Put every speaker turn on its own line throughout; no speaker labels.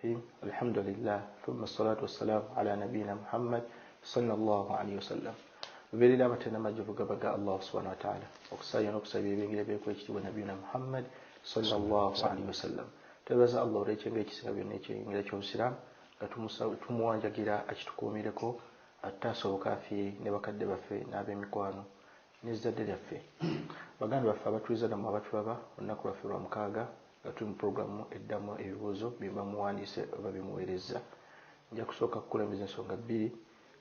الحمد لله ثم الصلاة والسلام على نبينا محمد صلى الله عليه وسلم. Bibirira abatena majuvuga baga Allah subhanahu wa ta'ala okusaya n'okusabira ebyengira by'ekwekitibwa nabiyina Muhammad sallallahu alaihi wasallam. Tebaza Allah olw'ekyenge ekisinga byonna ekyengira ky'obusiraamu nga tumuwanjagira akitukuumireko atasoboka afiire ne bakadde baffe n'ab'emikwano n'ezzadde lyaffe. Baganda baffe abatuliza nammwe abatulaba olunaku lwaffe lwa mukaaga nga tuli mu programu eddamu ebibuuzo bimba muwandiise oba bimuweereza. Nja kusooka kukulembeza ensonga bbiri.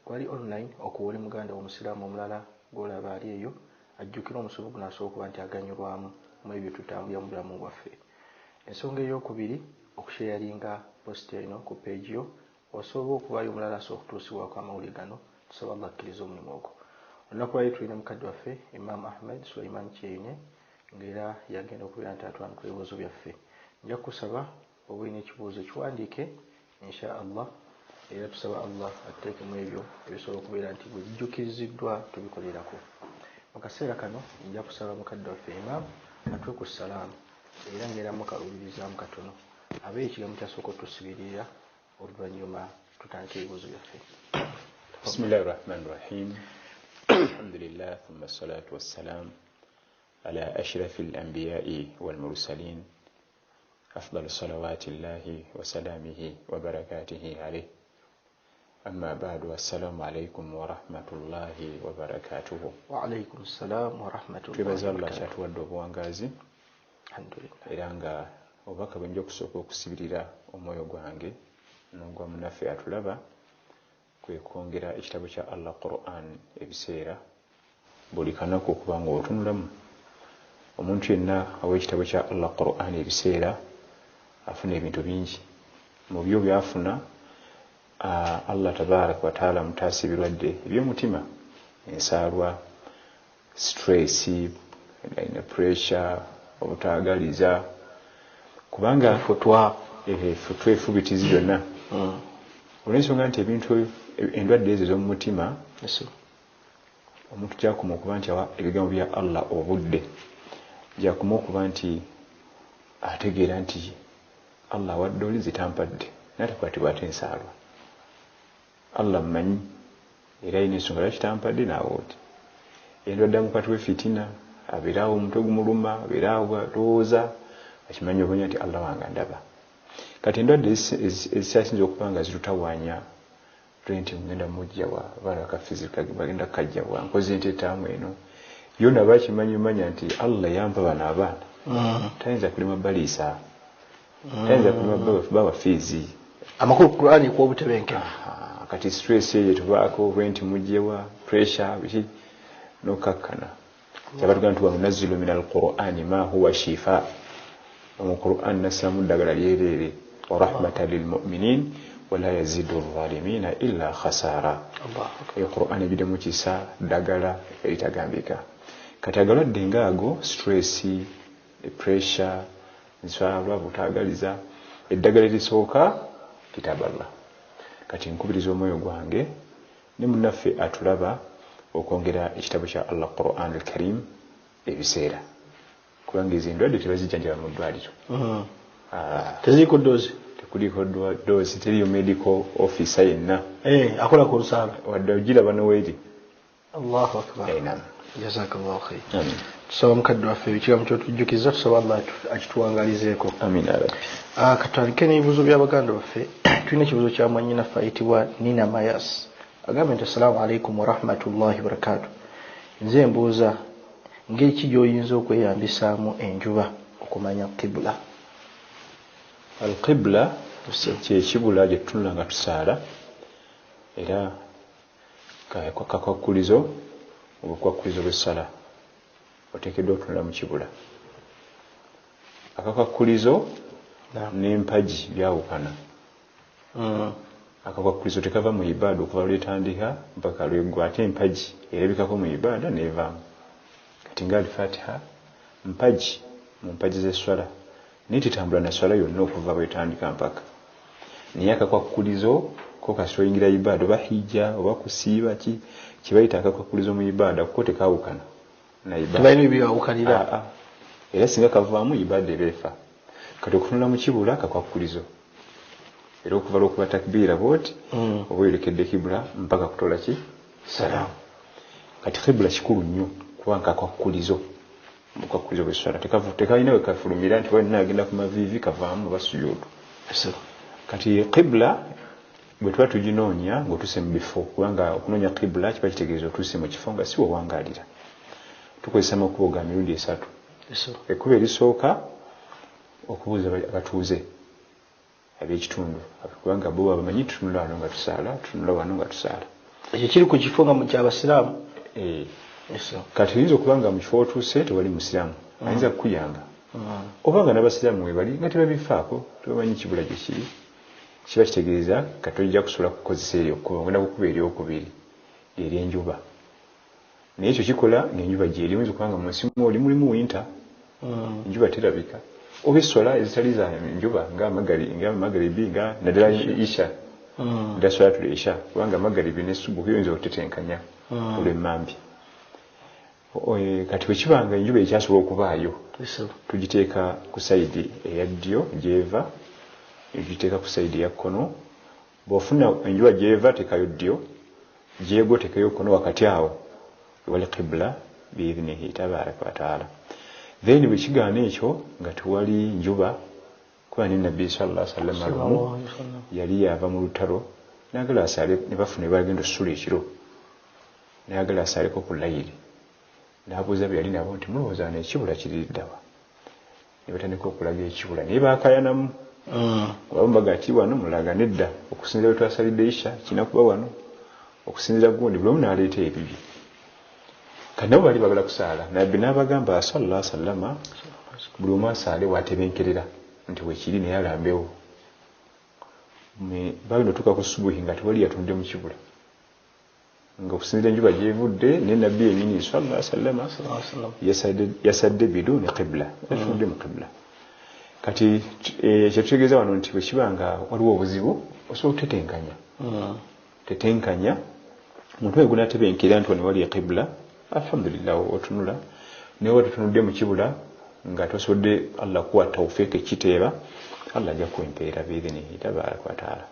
Kwali online okuwoli muganda w'omusiraamu omulala gw'olaba ali eyo ajjukira omusomo guno asobola okuba nti aganyulwamu mu ebyo tutambulira mu bulamu bwaffe. Ensonga ey'okubiri okusharinga post eno ku page yo osobola okubaayo omulala asobola okutuusibwako amawulire gano tusaba Allah akkiriza omulimu ogwo. Olunaku lwali tulina mukadde waffe Imam Ahmed Sulaiman Kyeyune ng'era yagenda okubeera nti atwanukula ebibuuzo byaffe. Nja kusaba oba olina ekibuuzo kiwandiike insha Allah era tusaba Allah atteekemu ebyo ebisobola okubeera nti bwe bijjukiriziddwa tubikolerako. Mu kaseera kano nja kusaba mukadde waffe Imam atwe ku salaamu era ng'era mukaluubirizaamu katono abe ekigambo kyasooka otusibirira oluvannyuma tutandika ebibuuzo byaffe.
Bismillahir Rahmanir Rahim. Alhamdulillah thumma salatu wassalam ala ashrafil anbiya'i wal mursalin afdalu salawatillahi wa salamihi wa barakatihi alayhi. أما بعد والسلام عليكم ورحمة الله وبركاته.
وعليكم السلام ورحمة الله
وبركاته. الله kyatuwadde obuwangazi
alhamdulillah
era nga obubaka bwe nja okusooka okusibirira omwoyo gwange n'ogwa munaffe atulaba kwe kwongera ekitabo kya Allah Quran ebiseera buli kanaku okuba nga otunulamu. Omuntu yenna aw'ekitabo kya Allah Quran ebiseera afuna ebintu bingi mu byo byafuna. Allah tabarak wa taala mutaasi birwadde eby'omutima, ensaalwa, stress, pressure, obutaagaliza kubanga
futwa
efubitizi byonna. Olw'ensonga nti ebintu endwadde ezo ez'omu mutima omuntu gyakoma okuba nti awa ebigambo bya Allah obudde, gyakoma okuba nti ategeera nti Allah wadde oli zitampadde n'atakwatibwa ate ensaalwa. Allah mmanyi era ayina ensonga lwaki tampadde n'awooti. Endwadde amukwatibwa fitina abeeraawo omutwe gumuluma abeeraawo alowooza akimanyi obunya nti Allah wange ndaba. Kati endwadde ezikyasinza okuba nga zitutawaanya tuli nti mugenda mujjawa abaana bakafizika bagenda kukajjawa nkoze nteetaamu eno yonna bakimanyi omanya nti Allah yampa bano abaana tayinza kulima baliisa tayinza kulima babafiizi
amakulu Qur'ani kwa obutebenkevu.
Kati stress ye tubaako bwenti mujjewa pressure biki nokakkana kyabatuga nti wa munazzilu min al-Qur'ani ma huwa shifa. Mu Qur'an nasamu ddagala lyerere wa rahmatan lil mu'minin wa la yazidu adh-dhalimina illa khasara. Qur'an ebide mu kisa ddagala eritagambika. Kati agalwadde ngaago stress, pressure, nswalwa, butaagaliza eddagala erisooka kitabalwa. Kati nkubiriza omwoyo gwange ne munnaffe atulaba okwongera ekitabo kya Allah Quran al-Karim ebiseera kubanga ezo endwadde tebazijjanjaba mu ddwaliro.
Teziriko doozi?
Tekuliko doozi, teriyo medical officer yenna
akola ku lusala
wadde ogiraba n'oweeri.
Allahu akbar.
Naam.
Jazakallahu khair.
Amin.
Tusaba mukadde waffe ekigambo ky'otujjukiza tusaba Allah akituwangalizeeko.
Amin rabbi.
Katandike n'ebibuuzo by'abaganda baffe. Tulina ekibuuzo kya mwannyinaffe ayitibwa Nina Mayas. Agambye nti assalamu alaikum wa rahmatullahi wa barakatuh. Nze mbuuza ngeri ki gy'oyinza okweyambisaamu enjuba okumanya qibla?
Al-qibla kyekibula gye tutunula nga tusaala era kakwakulizo obukwakulizo bw'essala oteekeddwa otunula mu kibula. Akakwakulizo n'empagi byawukana. Akakwakulizo tekava mu ibaada okuva lwetandika mpaka lweggwa ate empagi erabikako mu ibaada n'evaamu. Kati nga al-Fatiha mpagi mu mpagi z'esswala naye tetambula na swala yonna okuva bwetandika mpaka. Naye akakwakulizo ko kasita oyingira ibaada oba hijja oba kusiiba ki kibayita akakwakulizo mu ibaada kuko tekawukana na ibaada.
Tebalina ebyawukanira.
Era singa kavaamu ibaada ebeefa. Kati okutunula mu kibula akakwakulizo era okuva lwokuba takbiira bwoti oba oyerekedde kibula mpaka kutola ki salamu. Kati kibula kikulu nnyo kubanga kakwakulizo bw'essala tekalina we kafulumira nti walina agenda ku maviivi kavaamu basujuudu. Kati kibula bwe tuba tuginoonya ng'otuuse mu bifo kubanga okunoonya kibula kiba kitegeeza otuuse mu kifo nga si wewangaalira. Tukozesa amakubo ga mirundi 3. Ekkubo erisooka okubuuza abatuuze ab'ekitundu kubanga bo bamanyi tutunula wano nga tusaala, tutunula wano nga tusaala.
Ekyo kiri ku kifo nga mu ky'abasiraamu.
Kati oyinza okuba nga mu kifo otuuse tewali musiraamu ayinza kukuyamba oba nga n'abasiraamu we bali nga tebabifaako tebamanyi kibula gye kiri. Kiba kitegeeza kati tojja kusobola kukozesa eryo ogenda kukuba eryokubiri ery'enjuba. Naye ekyo kikola ng'enjuba gy'eri oyinza okuba nga mu nsi mw'oli mulimu winter enjuba terabika oba essola ezitali za njuba nga magaribi nga naddala isha ddala salatul isha kubanga magaribi ne subuhi oyinza okutetenkanya olw'emmambi. Kati bwe kiba nga enjuba ekyasobola okubaayo tugiteeka ku sayidi eya ddyo gy'eva tugiteeka ku sayidi eya kkono. Bw'ofuna enjuba gy'eva teekayo ddyo gy'egwa teekayo kkono wakati awo wali qibla biidhnihi tabaaraka wa taala. Then bwe kigaana ekyo nga tewali njuba kuba ne Nabbi sallallahu alaihi wasallam yali yava mu lutalo n'agala asaale ne bafuna bagenda osusula ekiro n'agala asaaleko ku layiri n'abuuza bye yali nabo nti mulowooza n'ekibula kiri ddawa. Ne batandika okulaga ekibula naye baakayanamu abamu baga ati wano mulaga nedda okusinzira bwe twasalidde isha kina kuba wano okusinzira gundi buli omu n'aleeta ebibi. Kati nabo bali bagala kusaala Nabbi n'abagamba sallallahu alaihi wasallam buli omu asaale waatebenkerera nti weekiri naye alambewo. Bagenda otuuka ku subuhi nga tewali yatunde mu kibula nga okusinzira enjuba gyevudde ne Nabbi yennyini sallallahu alaihi wasallam yasadde biduuni qibla yatunde mu qibla. Kati kyetutegeeza wano nti bwe kiba nga waliwo obuzibu osobola okutetenkanya tetenkanya omuntu we gunaatebenkera nti wano wali qibla alhamdulillah otunula naye oba tutunudde mu kibula nga tosobodde Allah kuwa tawfiiki ekiteeba Allah ajja kwempeera biidhnihi tabaaraka wa taala.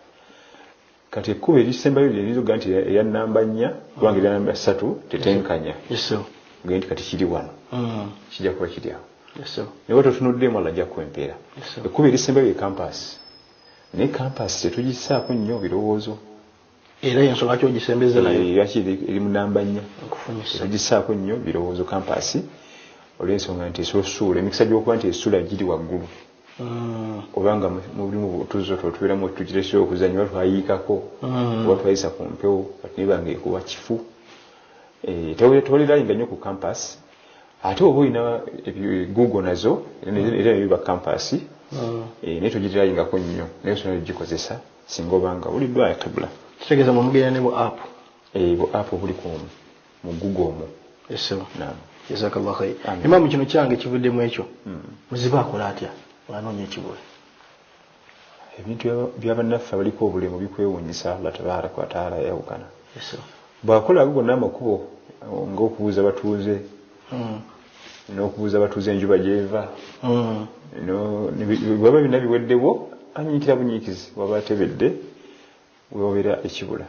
Kati ekkubo erisembayo lyerizoga nti eya namba 4 kubanga erya namba 3 tetenkanya genti kati kiri wano kijja kuba kiri awo naye totunuddemu Allah ajja kwempeera. Ekkubo erisembayo ye kampasi naye kampasi tetugisaako nnyo birowoozo
era y'ensonga lwaki ogisembeza nayo
lwaki eri mu namba 4 tetugisaako nnyo birowoozo kampasi olw'ensonga nti esosuula emikisa gy'okuba nti essuula giri waggulu obanga mulimu tuzo tubeeramu tugireseewo okuzannya oba twayiikako oba twayisa ku mpewo kati nebanga ekuba kifu tewalilayinga nnyo ku kampasi. Ate oba olina Google nazo era nebiba kampasi naye togirayingako nnyo naye osobola ogikozesa singa obanga buliddwayo qibla.
Kitegeeza mugenda ne bu app
buli mu Google omwo.
Jazakallahu khair. Imamu kino kyange kivuddemu ekyo muziba akola atya wanoonya ekibula.
Ebintu by'abannaffe abaliko obulemu bikwewuunyisa Allah tabaaraka wa taala yawukana. Bw'akola ago gonna amakubo ng'okubuuza batuuze n'okubuuza abatuuze enjuba gy'eva bwaba bina biweddewo anyiikira bunyiikizi waba atebedde wewabeera ekibula.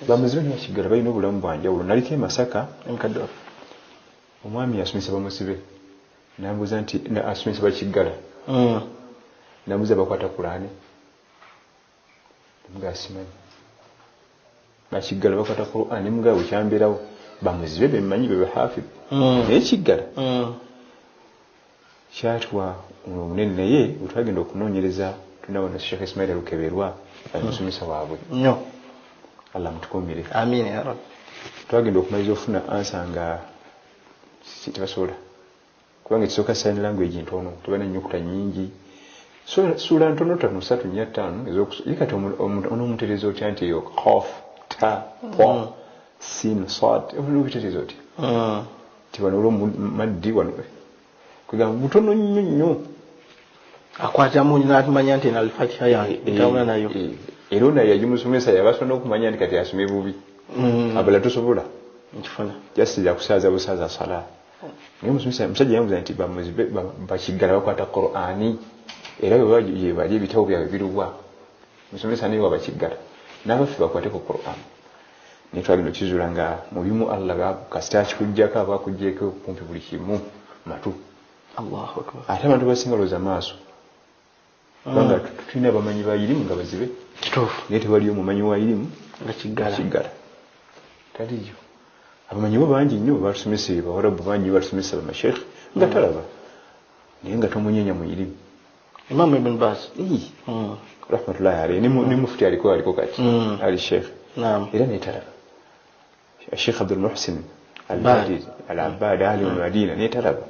Bamuzibe ne bakiggala balina obulamu bwanjawulo. Naliko e Masaka enkadde omwami yasomesa bamusibe n'ambuuza nti asomesa bakiggala n'ambuuza bakwata Qur'ani muga asimanyi bakiggala bakwata Qur'ani muga bukyambeerawo bamuzibe bemmanyi bebe hafidh naye kiggala kyatwa omunene naye bwetwagenda okunoonyereza tulina wano Sheikh Ismail Lukeberwa amusomesa waabwe
nnyo
Allah mutukumire
amiin ya rabbi.
Twagenda okumaliza ofuna ansa nga tebasobola kubanga ekisooka sign language ntono tebana nnyukuta nyingi suula ntono 5 3 4 5 kati onomutereeza otya nti eyo qaf ta ta sin sad obulubitereeza otya tibano olwomaddi wano kugamba butono nnyo
akwata munyi n'atumanya nti al-Fatiha yatawula nayo
era naye yagimusomesa yabasona okumanya nti kati asome bubi abala tosobola
nkifuna
jasija kusaaza busaaza sala naye musajja yamubuuza nti bakiggala bakwata Qur'ani era bwe bali ebitabo byabwe biruwa musomesa naye wabakiggala n'abaffe bakwate ku Qur'an naye twagenda okizula nga mu bimu Allah kasita akikugyako aba akuggyeko kumpi buli kimu matu.
Allahu akbar.
Ate abantu basinga looza maaso kubanga tulina abamanyi ba irimu nga bazibe
kituufu
naye tewaliyo mumanyi wa irimu
nga kiggala
taliyo. Abamanyi bo bangi nnyo batusomesa bawarabu bangi batusomesa bamasheekhe nga talaba naye nga tomunyenya mu irimu.
Imam Ibn Baz
rahmatullahi alayhi ni mufti aliko kati ali sheekh era netalaba. Sheikh Abdul Muhsin al-Badi al-Abbad ali mu Madina netalaba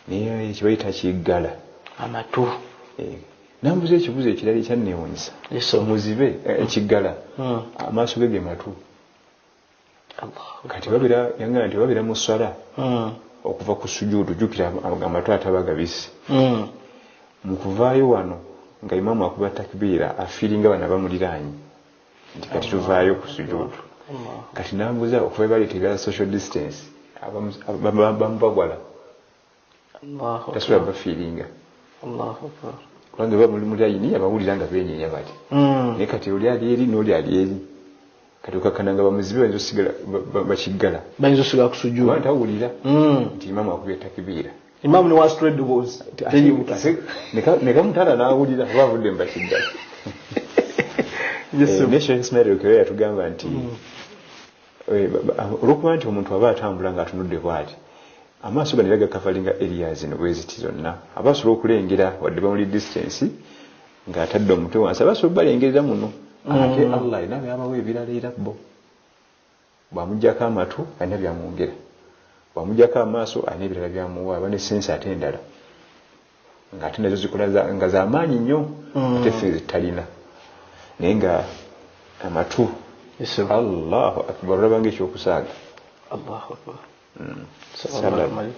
naye ekibayita kiggala
amatu.
Nambuza ekibuzo ekirala ekyanneewuunyisa muzibe ekiggala amaaso ge matu. Kati babira yangana nti babira mu swala okuva ku sujudu jukira amatu atabagabisi mu kuvaayo wano nga imamu akuba takbira afiringa bana bamuliraanyi nti kati tuvaayo ku sujudu. Kati nambuza okuva baleetera social distance bamubagwala tasula bafiringa kubanga ba muli ayini abawulira nga benyenya bati naye kati oli ali eri n'oli ali eri kati okakananga bamuzibe bayinza osigala bakiggala
bayinza osigala ku sujudu
kubanga tawulira nti imamu akubye takbira.
Imamu ni wa straight bows
nekamutala n'awulira abavudde mu bakiggala. Ne Sheikh Ismail Okewe yatugamba nti olwokuba nti omuntu aba atambula ng'atunudde bw'ati amaaso ganera gakavalinga areas eno bweziti zonna aba asobola okulengera wadde bamuli distance ng'atadde omutwe wansi aba asobola balengerera muno. Ate Allah alina byabawa ebirala era bo bw'amuggyako amatu alina byamwongera bw'amuggyako amaaso alina ebirala byamuwa aba ne sense ate endala ng'ate nazo zikola nga z'amaanyi nnyo ate ffe zitalina naye nga amatu Allahu akbar olaba ng'ekyokusaaga.
Allahu akbar.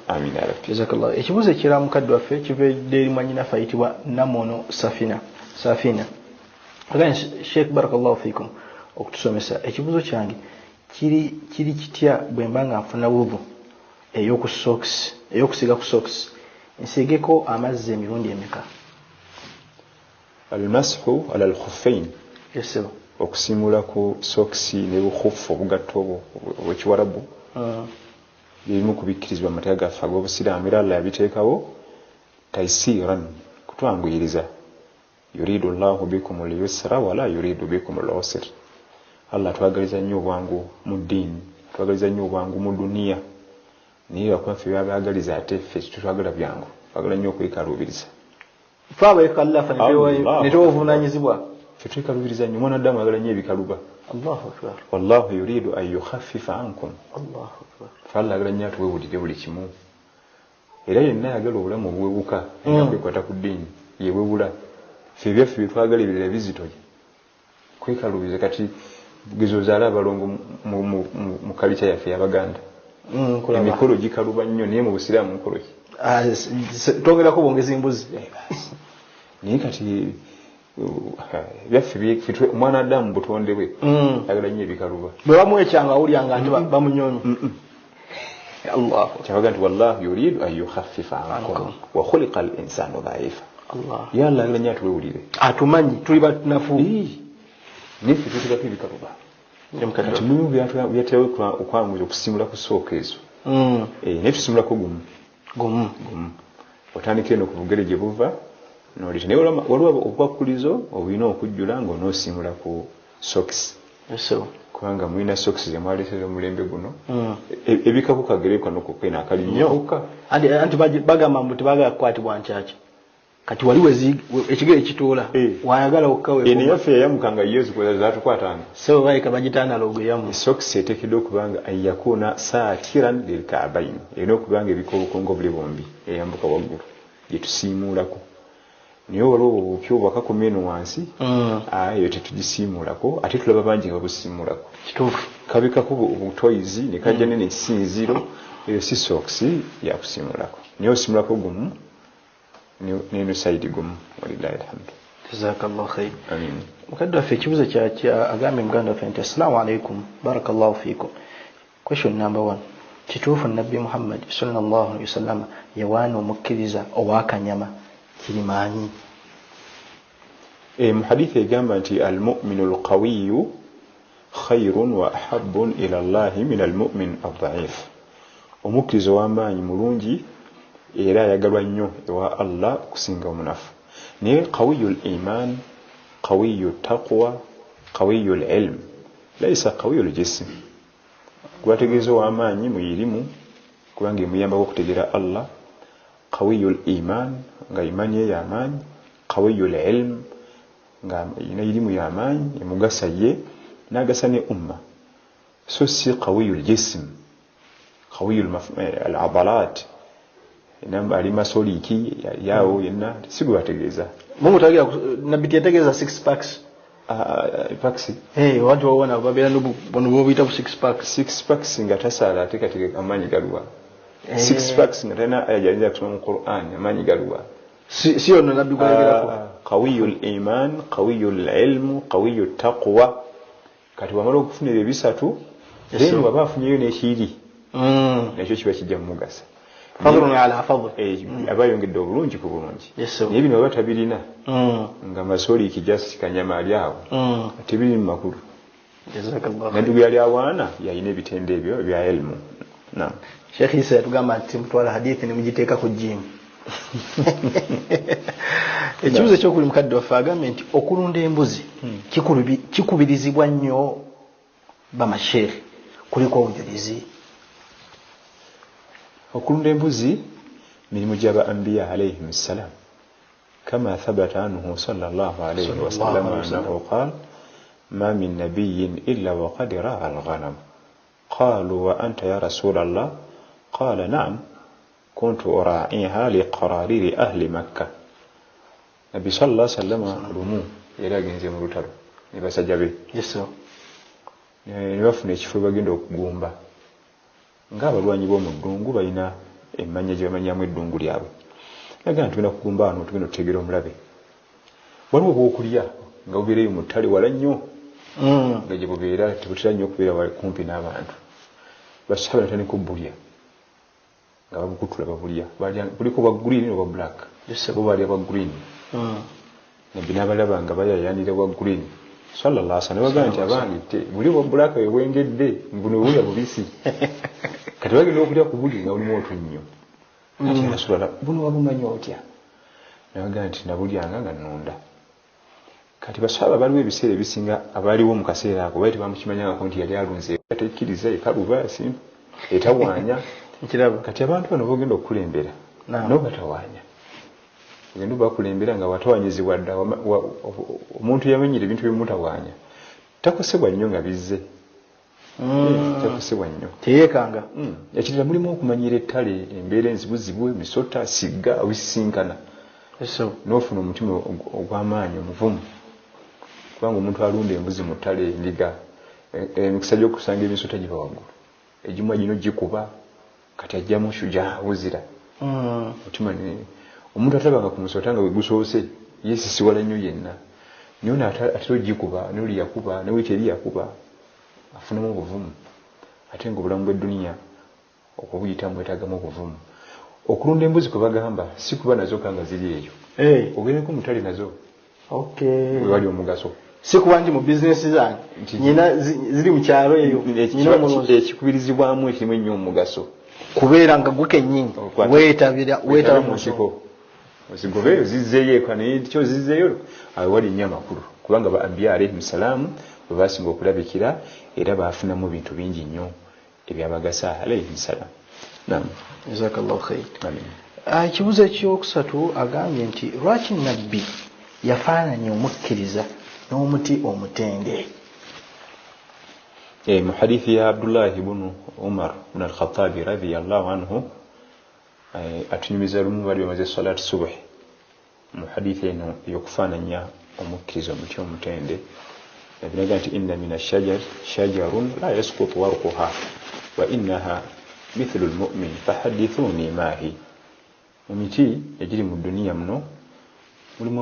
Amin ya rabbi.
Jazakallah. Ekibuzo ekira mukadde waffe kivedde eri mwanyinafe ayitibwa Namono Safina. Agani Sheikh barakallahu fikum okutusomesa ekibuzo kyange kiri kitya bwe mbanga nfuna wudu eyokusiga ku socks nsigeko amazzi emirundi emeka.
Almashu ala alkhuffain
Yesebo
okusimula ku socks ne bukhufu obugatto obw'Ekiwarabu birimu kubikkirizibwa mu mateeka gaffe ag'Obusiraamu era Allah yabiteekawo taisiran kutwanguyiriza. Yuridu Allahu bikum al-yusra wala yuridu bikum al-usra. Allah twagaliza nnyo obwangu mu ddiini twagaliza nnyo obwangu mu duniya naye bakwaffe byabagaliza ate ffe tutwagala byangu twagala nnyo okwekalubiriza
twabekallafa netwovunaanyizibwa
ffe twekalubiriza nnyo omwana addamu ayagala nnyo ebikaluba.
Allahu akbar.
Wallahu yuridu an yukhaffifa ankum.
Allahu akbar.
Falla ayagala nnyo atuwewulire buli kimu era yenna ayagala obulamu obuwewuka kwekwata ku ddiini yewewula ffe byaffe byetwagala ebirala bizitoye kwekalubiza. Kati bugezo zaala abalongo mu kalicha yaffe y'Abaganda emikolo gikaluba nnyo naye mu Busiraamu nkolo ki
twongerako bongezi mbuzi
naye kati byaffe omwana addamu butonde bwe ayagala nnyo ebikaluba
bwe bamuwekyanga awulyanga nti bamunyonyi.
kyabaga nti wallahu yuridu an yukhaffifa ankum wa khuliqa al-insanu dha'ifa. Ya Allah ayagala nnyo atuwewulire
atumanyi tuli banafu
niffe tutulako ebikaluba kati mulimu byaterawo okwanguza okusimula ku sooka ezo naye tusimulako gumu otandika eno ku bugere gye buva nolita naye waliwo obukwakulizo obulina okujjula ng'onoosimula ku socks kubanga mulina socks zemwaleetera omulembe guno ebikaku kagerekwa nokukwena akali nnyo
anti bagamba mbu tebagala kukwatibwa nkyaki kati waliwo ekigere ekituula wayagala okkawe
naye yaffe yayamukanga yezu kweza zatukwatanga
so bayika bagitanalogo yamu
socks eteekeddwa okubanga ayakuna saatiran lilkaabaini erina okubanga ebikobukongo buli bombi eyambuka waggulu gyetusiimuulako naye waliwo obupya obwakakoma eno wansi eyo tetugisiimuulako ate tulaba bangi nga babusiimuulako
kituufu
kabikako obutoyizi ne kajja nene ekisinziiro eyo si socks yakusiimuulako naye osiimulako gumu neno saidi gumu walillahi alhamdu.
Jazakallahu khair.
Amin.
Mukadda waffe ekibuzo kya agambe muganda waffe nti assalamu alaikum barakallahu fiikum. Question number 1. Kituufu Nabbi Muhammad sallallahu alaihi wasallam yawaana omukkiriza ow'akanyama kirimaanyi.
muhadithi egamba nti almuminu alqawiyu khairun wa ahabun ila llahi min almumin aldhaif, omukkiriza ow'amaanyi mulungi era ayagalwa nnyo ewa Allah kusinga omunafu. naye qawiyu liman, qawiyu taqwa, qawiyu lilm, laisa qawiyu ljism. gwategeeza ow'amaanyi muyirimu kubanga emuyambako okutegeera Allah, qawiyu liman nga imaani ye y'amaanyi, qawiyu lilm nga ina irimu y'amaanyi emugasa ye n'agasa ne umma, so si qawiyu ljism, qawiyu aladalat namba ali masoliki yawo yenna si gwe bategeeza.
mumutagira nabbi tetegeeza 6 packs
packs
watu waona babeera bono bobiyita 6 packs.
6 packs nga tasaala ate kati amaanyi galuwa? 6 packs nga talina aya gy'ayinza kusoma mu Qur'an, amaanyi galuwa?
si ono nabbi kulegerako.
qawiyu liman, qawiyu lilmu, qawiyu taqwa. kati wamala okufunira ebisatu then waba afunyeyo n'ekiri nakyo kiba kijja mumugasa.
fadlun ala fadl,
aba yongedde obulungi ku bulungi. naye bino aba tabirina nga masoliki just kanyama ali awo tebiri mu makulu. nabbi gwe yali awaana yalina ebitende ebyo ebya ilmu.
Sheikh Isa yatugamba nti mutwala hadithi nemugiteeka ku jimu. Ekibuzo ekyokuli mukadde waffe agambye nti okulunda embuzi kikubirizibwa nnyo bamasheekhe kuliko obujulizi.
okulunda embuzi mirimu gy'aba anbiya alayhim ssalam, kama thabata anhu sallallahu alayhi wasallam annahu qala ma min nabiyyin illa waqad ra'a al-ghanam qalu wa anta ya rasul allah qala na'am kuntu ura'iha liqarariri ahli makkah. Nabi sallallahu alayhi wasallam lumu yali agenze mu lutalo ne basajja be ne bafuna ekifo bagenda okugumba ng'abalwanyi b'omu ddungu balina emmanya gye bamanyamu eddungu lyabwe. nagaa tugenda kugumba wano tugenda okutegeera omulabe. waliwo obwokulya nga bubeereyo mu ttale wala nnyo nga gye bubeera tebutera nnyo okubeera kumpi n'abantu. basaba batandika obbulya nga babukutula babulya, buliko bwa green obwa black. bo balya bwa green. nabbi n'abalaba nga bayayanira bwa green sallallahu alaihi wasallam bagamba nti abange buli bwa black wewengedde buno bulya bubisi. kati bagenda okulya ku buli nga bulimu otunnyo. ati Rasulullah buno wabumanyi otya? nabagamba nti nabulyanga nga nnunda. kati basaba baliwo ebiseera ebisinga abaliwo mu kaseera ako baali tebamukimanyangako nti yali alunze tekkiriza ekalubaasi etawaanya. kati abantu bano bogenda okukulembera no batawaanya, ogenda bakulembera nga watawanyizibwa dda omuntu yamenyera ebintu bimutawaanya takosebwa nnyo nga bizze. takosebwa nnyo
teyekanga.
ekirala mulimu okumanyira ettale embeera enzibuzibu emisota sigga obisinkana n'ofuna omutima ogw'amaanyi omuvumu. kubanga omuntu alunda embuzi mu ttale endiga emikisa gy'okusanga emisota giba waggulu, egimwa gino gikuba kati ajjamu shujaa wuzira mutima. omuntu atabanga ku musota nga wegusoose yeesisiwala nnyo yenna, naye atera ogikuba n'oli yakuba newiiki eri yakuba afunamu obuvumu. ate nga obulamu bw'edduniya okubuyitamu bwetaagamu obuvumu. okulunda embuzi kwe bagamba si kuba nazo kanga ziri eyo, ogendeko mutale nazo wewali omugaso.
si kuba nti mu bizinesi zange nyina ziri mu kyalo eyo
ekikubirizibwamu ekirimu ennyo omugaso
kubeera nga gwe kennyini weetaba mu
nsiko ozigobeeyo zizzeeyo eka naye kyo zizzeeyo awo wali nnyo amakulu, kubanga ba anbiya alayhim salaamu bwe basinga okulabikira era baafunamu bintu bingi nnyo ebyabagasa alayhim salaamu.
jazakallahu khair. Ekibuzo ekyokusatu agambye nti lwaki nabbi yafaananya omukkiriza n'omuti omutende?
mu hadithi ya Abdullah ibn Umar ibn al-Khattabi radiyallahu anhu atunyumiza lumu bali bamaze salatu subh. mu hadithi eno yokufaananya omukkiriza omuti omutende ebinaga nti inna min ash-shajar shajarun la yasqutu warquha wa innaha mithlu al-mu'min fahaddithuni ma hi. mu miti egiri mu duniya muno mulimu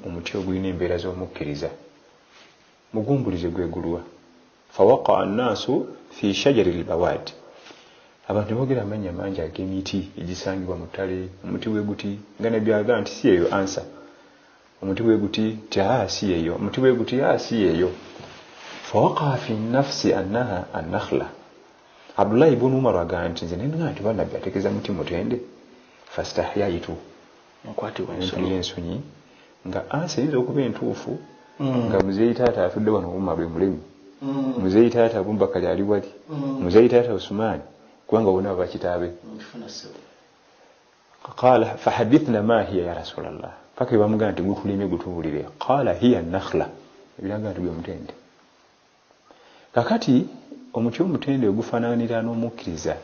omuti ogulina embeera z'omukkiriza, mugumbulize gwegulwa. fawaqa annaasu fi shajari al-bawad, abantu boogera amannya mangi ag'emiti egisangibwa mu ttale. omuti bwe guti nga nabbi agamba nti si eyo ansa, omuti bwe guti taasi eyo omuti bwe guti asi eyo fawaqa fi nafsi annaha an-nakhla Abdullah ibn Umar agamba nti nze nenga nti bannabbi ategeeza muti mutende fastahyaitu
nkwatibwa
ensonyi nga ansi eyinza okuba entuufu nga muzeeyi taata afudde wano Umar bwe mulemi muzeeyi taata Abubakar ali wali muzeeyi taata Usman kubanga bonna baba kitaabe qala fahadithna ma hiya ya Rasulallah paka bamugamba nti gutuleme gutubulire qala hiya an-nakhla ebiranga nti gwe mutende kakati omuti omutende ogufaananira n'omukkiriza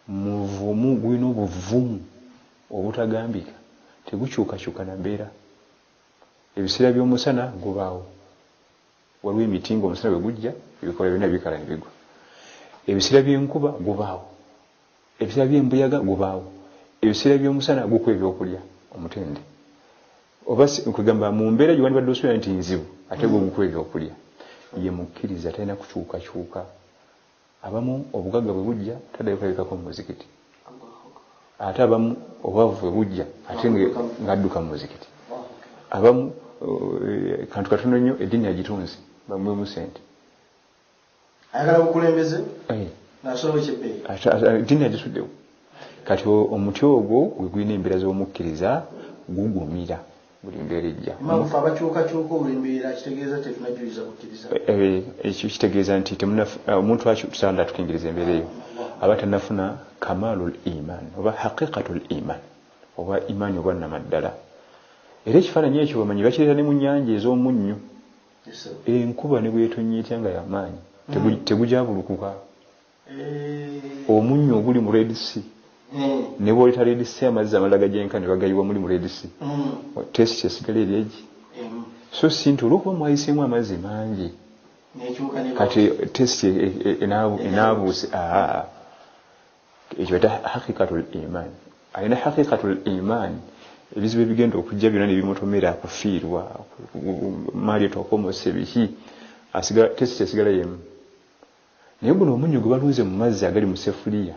muvumu gwina obuvumu obutagambika tegukyukakyuka na mbeera ebiseera by'omusana gubaawo waliwo emiti ng'omusana bwe gujja ebikola byonna bikala ne bigwa ebiseera by'enkuba gubaawo ebiseera by'embuyaga gubaawo ebiseera by'omusana gukwa ebyokulya omutende oba kugamba mu mbeera gye wandibadde osuubira nti nzibu ate gwe gukwa ebyokulya ye mukkiriza talina kukyukakyuka abamu obugagga bwe bujja taddayo kulabikako mu muzikiti ate abamu obwavu bwe bujja ate ng'adduka mu muzikiti abamu kantu katono nnyo eddiini yagitunzi bamuwemu sente
ayagala bukulembeze n'asulawo ekyebbeeyi
eddiini yagisuddewo kati omuti ogwo gwe gulina embeera z'omukkiriza gugumira buli mbeera ejja
abakyukakyuka olw'embeera kitegeeza tetunajuliza bukkiriza
ekyo kitegeeza nti omuntu tusanda tukingiriza embeera eyo aba tannafuna kamalul iman oba haqiqatul iman oba imaani obwannamaddala era ekifaananyi ekyo bamanyi bakireeta ne mu nnyanja ez'omunnyo enkuba ne bwetonnya etya nga yamaanyi tegujabulukuka omunnyo oguli mu Red Sea ne bwoleta Red Sea amazzi amalala gajenka ne bagayiwa muri mu Red Sea test esigala eri egi so si nti olw'okuba mwayisemu amazzi mangi kati test enaabuuse ekyo bata haqiqatul iman alina haqiqatul iman ebizibu ebigenda okujja byonna ne bimutomera kufiirwa maali etokomose biki test esigala yemu naye guno omunnyo gwe baluuze mu mazzi agali mu sefuliya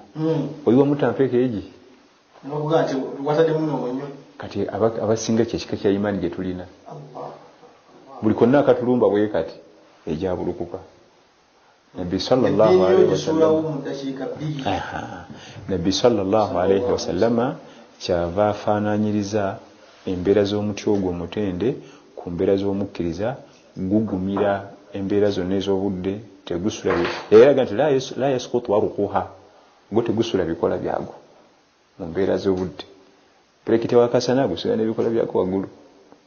oyiwa mutampeeka egi kati abasinga kyekika kya imaani gye tulina buli konna akatulumba bwe kati ejabulukuka Nabbi sallallahu alayhi wasallama kyava afaananyiriza embeera z'omuti ogwo omutende ku mbeera z'omukkiriza gugumira embeera zonna ez'obudde tegusula yayeraga nti la yasqutu waruquha gwe tegusula bikola byago mu mbeera z'obudde purekite wakasana gusiga n'ebikola byako waggulu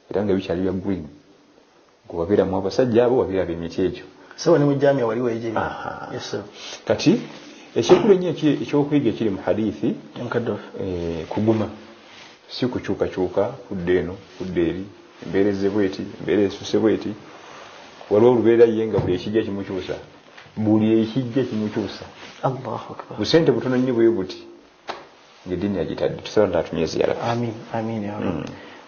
era nga bikyali bya green gwe wabeera mu abasajja abo wabeera b'emiti egyo
sawa ne mu jamia waliwo ejebi
kati ekyekulu ennyo ekyokuyiga ekiri mu hadithi kuguma si kukyukakyuka kudde eno kudde eri embeera ezze bweti embeera esuse bweti waliwo olubeera ye nga buli ekijja kimukyusa buli ekijja kimukyusa busente butono nnyo bwe buti ng'eddiini yagitadde tusaba ntatumye ziyala
amin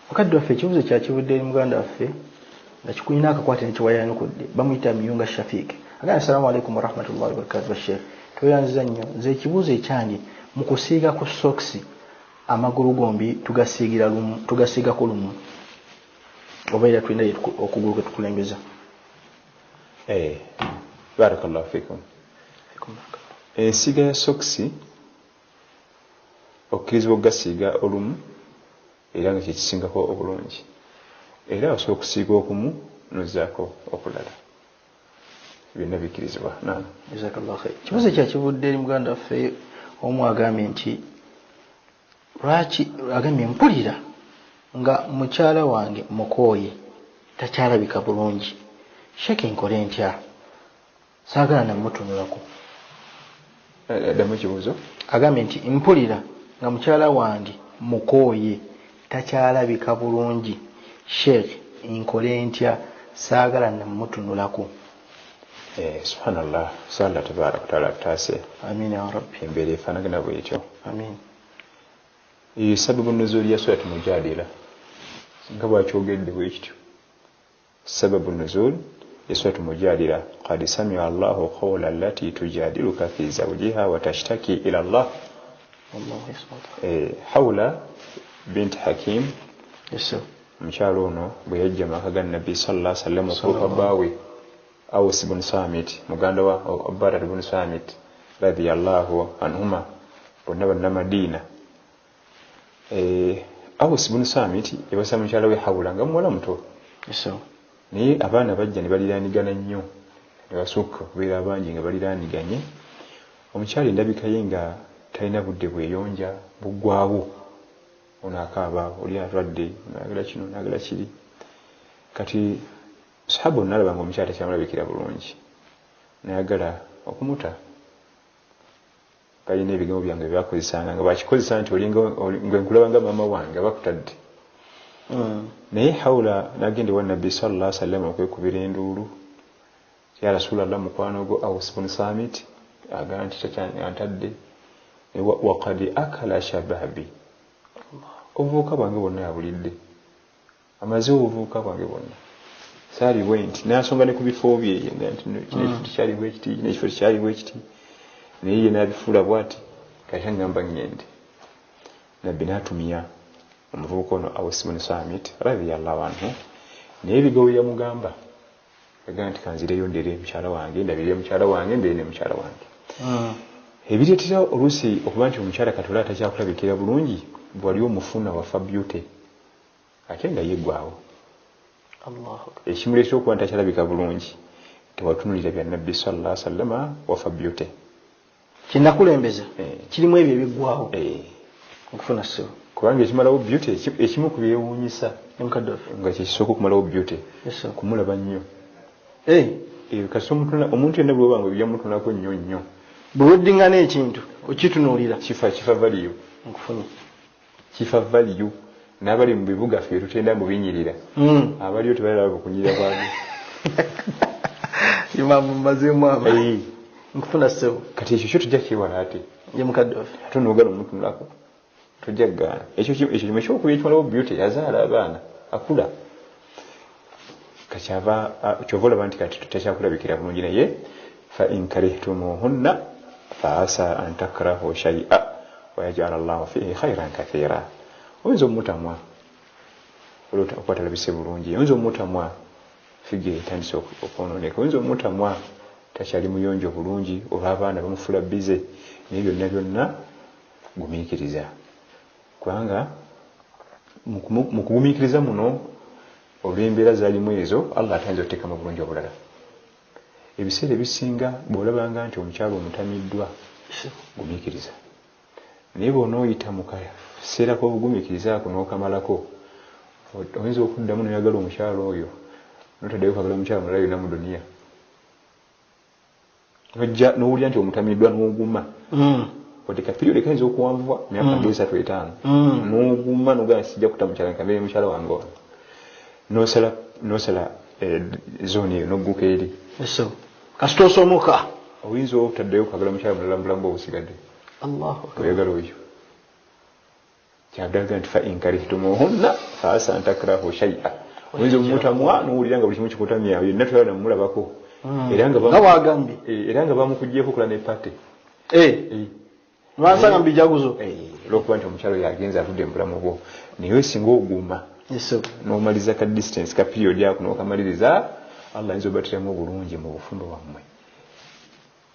mukadde waffe ekibuzo kyakivudde eri muganda waffe nga kikulina akakwate nekiwayanukudde bamuyita Miyunga Shafiik agamba assalamu alaikum warahmatullahi wabarakatuh Sheikh tweyanziza nnyo nze ekibuzo ekyange mu kusiiga ku sokisi amagulu gombi tugasiigako lumu oba era tulina okugulu kwe tukulembeza
barakallahu fikum ensiiga ya sokisi okkirizibwa okugasiiga olumu era nga kyekisingako obulungi era osobola okusiiga okumu nozzaako okulala byonna bikkirizibwa
kibuzo kyakivudde eri muganda waffe omu agambye nti lwaki agambye mpulira nga mukyala wange mukooye takyalabika bulungi Sheikh nkole ntya saagala namutunulako
addamu ekibuzo
agambye nti mpulira nga mukyala wange mukooye takyalabika bulungi Sheikh nkole ntya saagala namutunulako
subhanallah sala tabaraka taala tutaase
amin ya rabbi
embeera efaanagana bwetyo
amin
sababu nuzuli ya surati Mujadila nga bwakyogedde bwekityo sababu nuzul ya surati Mujadila qad sami'a Allahu qawla allati tujadiluka fi zawjiha wa tashtaki ila Allah Hawla bint Hakim omukyalo ono bwe yajja maka ga nabbi sallallahu alaihi wasallam okutuuka bbaawe Aws ibn Samit muganda wa Ubadah ibn Samit radiyallahu anhuma bonna banna Madina. Aws ibn Samit yabasa mukyala we Hawla nga muwala muto. Naye abaana bajja ne baliraanigana nnyo ne basukka okubeera abangi nga baliraaniganye. Omukyala endabika ye nga talina budde bweyonja buggwaawo. Ono akaaba oli atwadde n'ayagala kino n'ayagala kiri. Kati sahaba n'alaba nga omukyala takyamulabikira bulungi n'ayagala okumuta. Kalina ebigambo byange byakozesanga nga bakikozesa nti ngwe nkulaba nga maama wange bakutadde. Naye Hawla n'agenda ewa Nabbi sallallahu alaihi wasallam okwekubira enduulu. Ya Rasulallah mukwano gwo Aws ibn Samit agamba nti antadde waqad akala shababi. Obuvubuka bwange bwonna yabulidde. Amaze obuvubuka bwange bwonna. Saali bwenti n'asonga ne ku bifo bye nti kino kyali bwekiti n'ekifo kyali bwekiti. Naye ye n'abifuula bw'ati kati ngamba ngende. Nabbi n'atumya omuvubuka ono Aws ibn Samit radiyallahu anhu naye ebigambo yamugamba yagamba nti kanzireyo ndere mukyala wange ndabire mukyala wange mbere ne mukyala wange. Ebireetera oluusi okuba nti omukyala Katonda takyakulabikira bulungi bwali omufuna wafa beauty ate nga yeggwaawo. Ekimuleetera okuba nti takyalabika bulungi tewatunulira bya Nabbi sallallahu alaihi wasallam wafa beauty.
Kinakulembeza kirimu ebyo ebiggwaawo okufuna ssebo
kubanga ekimalawo beauty ekimu ku byewuunyisa nga kyekisooka okumalawo beauty kumulaba nnyo. Kasi omuntu yenna bw'oba nga byamutunako nnyo nnyo
bwe weddingana ekintu okitunuulira
kifa value kifa value. N'abali mu bibuga ffe tutenda mu binyirira abaliyo tebalaba bukunyirira bwabyo
imamu mbazeemu aba nkufuna ssebo.
Kati ekyo kyo tujja kiwala ate
ye mukadde waffe
ate n'ogala omutunulako tujja kugaana ekyo kimu ekyokuba ekimalawo beauty yazaala abaana akula. Kakyava kyova olaba nti kati takyakulabikira bulungi naye fa in karihtumuhunna fa asa an takrahu shay'a wa yaj'al Allahu fihi khayran kathira. Oyinza omutamwa okwatalabise bulungi, oyinza omutamwa figure etandise okwonooneka, oyinza omutamwa takyali muyonjo bulungi olwa abaana bamufula bize. Naye byonna gumiikiriza kubanga mu kugumiikiriza muno olw'embeera zaalimu ezo Allah atayinza oteekamu bulungi obulala. Ebiseera ebisinga bw'olabanga nti omukyalo omutamiddwa gumiikiriza. Naye bw'onooyita mu kaseera k'obugumiikiriza ako n'okamalako oyinza okuddamu n'oyagala omukyalo oyo n'otaddeyo kwagala omukyalo mulala yonna mu duniya. Nojja n'owulira nti omutamiddwa n'oguma oteka period kayinza okuwanvuwa myaka 35 n'oguma n'ogamba sijja kuta mukyala nkambeere mukyala wange ono n'osala zooni eyo n'ogguka eri
kasita osomoka
oyinza obutaddeyo kwagala mukyala mulala mu bulamu obusigadde oyagala oyo. Kyagalaga nti fa in karihtumuhunna fa asa an takrahu shay'a. Oyinza omutamwa n'owulira nga buli kimu kikutamya yenna twala namulabako era nga bamukuggyeko okula ne pate
lwansanga mbijaguzo
olwokuba nti omukyalo yagenza atudde mu bulamu bwo naye singa oguma n'omaliza ka distance ka period ako n'okamaliriza Allah ayinza obatiramu obulungi mu bufumbo bwammwe.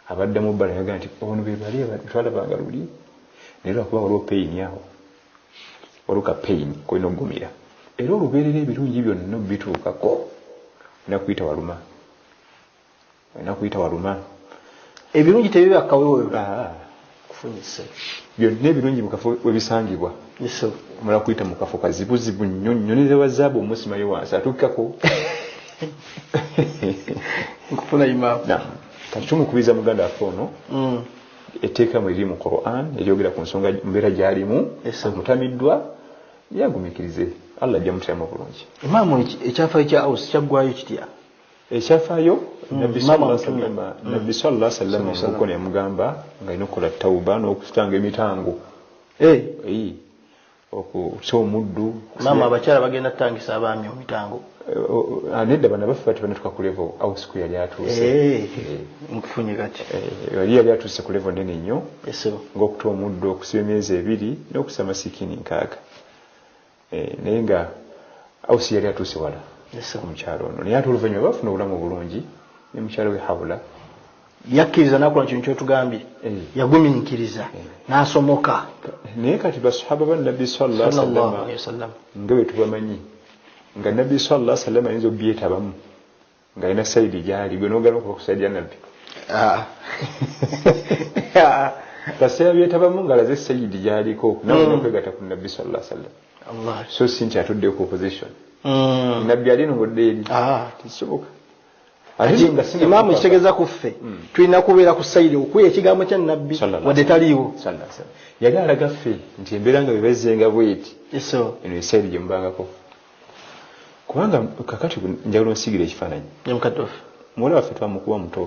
Abaddamu bbala yaga nti ono be bali twalabanga luli naye lwakuba waliwo pain awo waliwo ka pain kolina okugumira era olubeerera ebirungi byonna bituukako olina kuyita waluma
ebirungi tebibyakkawewewe kufunyisa
byonna ebirungi mu kafo webisangibwa omala kuyita mu kafo kazibuzibu nnyo nnyo ne wazaabu omusimayo wansi atukkako
nkufuna imaamu.
Kati tumukubiriza muganda waffe ono etteeka mu eriri mu Quran eryogera ku nsonga mbeera gy'alimu omutamiddwa yagumiikirize Allah ajja mutiramu bulungi.
Imaamu ekyafaayo kya Aws kyaggwayo kitya?
Ekyafaayo Nabbi sallallahu alaihi wasallam omukono yamugamba ng'alina okukola tawuba n'okutanga emitango okusa omuddu.
Maama abakyala bagenda tutangisa abaami omitango
nedda bana baffe bati banatuka ku level Aws ku yali atuuse
nkufunye kati
yali atuuse ku level nene nnyo ng'okuta omuddu okusiba emyezi 2 n'okusa masiikini 6 naye nga au si yali atuuse wala ku mukyalo ono naye ate oluvannyuma bafuna obulamu obulungi ne mukyalo we Hawula
yakkiriza nakola kintu kyotugambye yagumiikiriza n'asomoka
naye kati basahaba ba nabbi sallallahu alaihi wasallam nga bwe tubamanyi nga nabbi sallallahu alaihi wasallam ayinza obyetabamu nga alina sayidi gyali gwe n'ogala okuba ku sayidi ya nabbi kasera byetabamu nga alaze sayidi gyaliko nawe nokwegatta ku nabbi sallallahu alaihi wasallam so si nti atudde ku opposition nabbi ali nongodde eri tisoboka imaamu kitegeeza ku ffe tulina kubeera ku sayidi okuya ekigambo kya nabbi wadde taliiwo yali alaga ffe nti embeera nga bebezenga bweti eno esayidi gye mubangako kubanga kakati njagala onsigira ekifaananyi muwala waffe twamukuba muto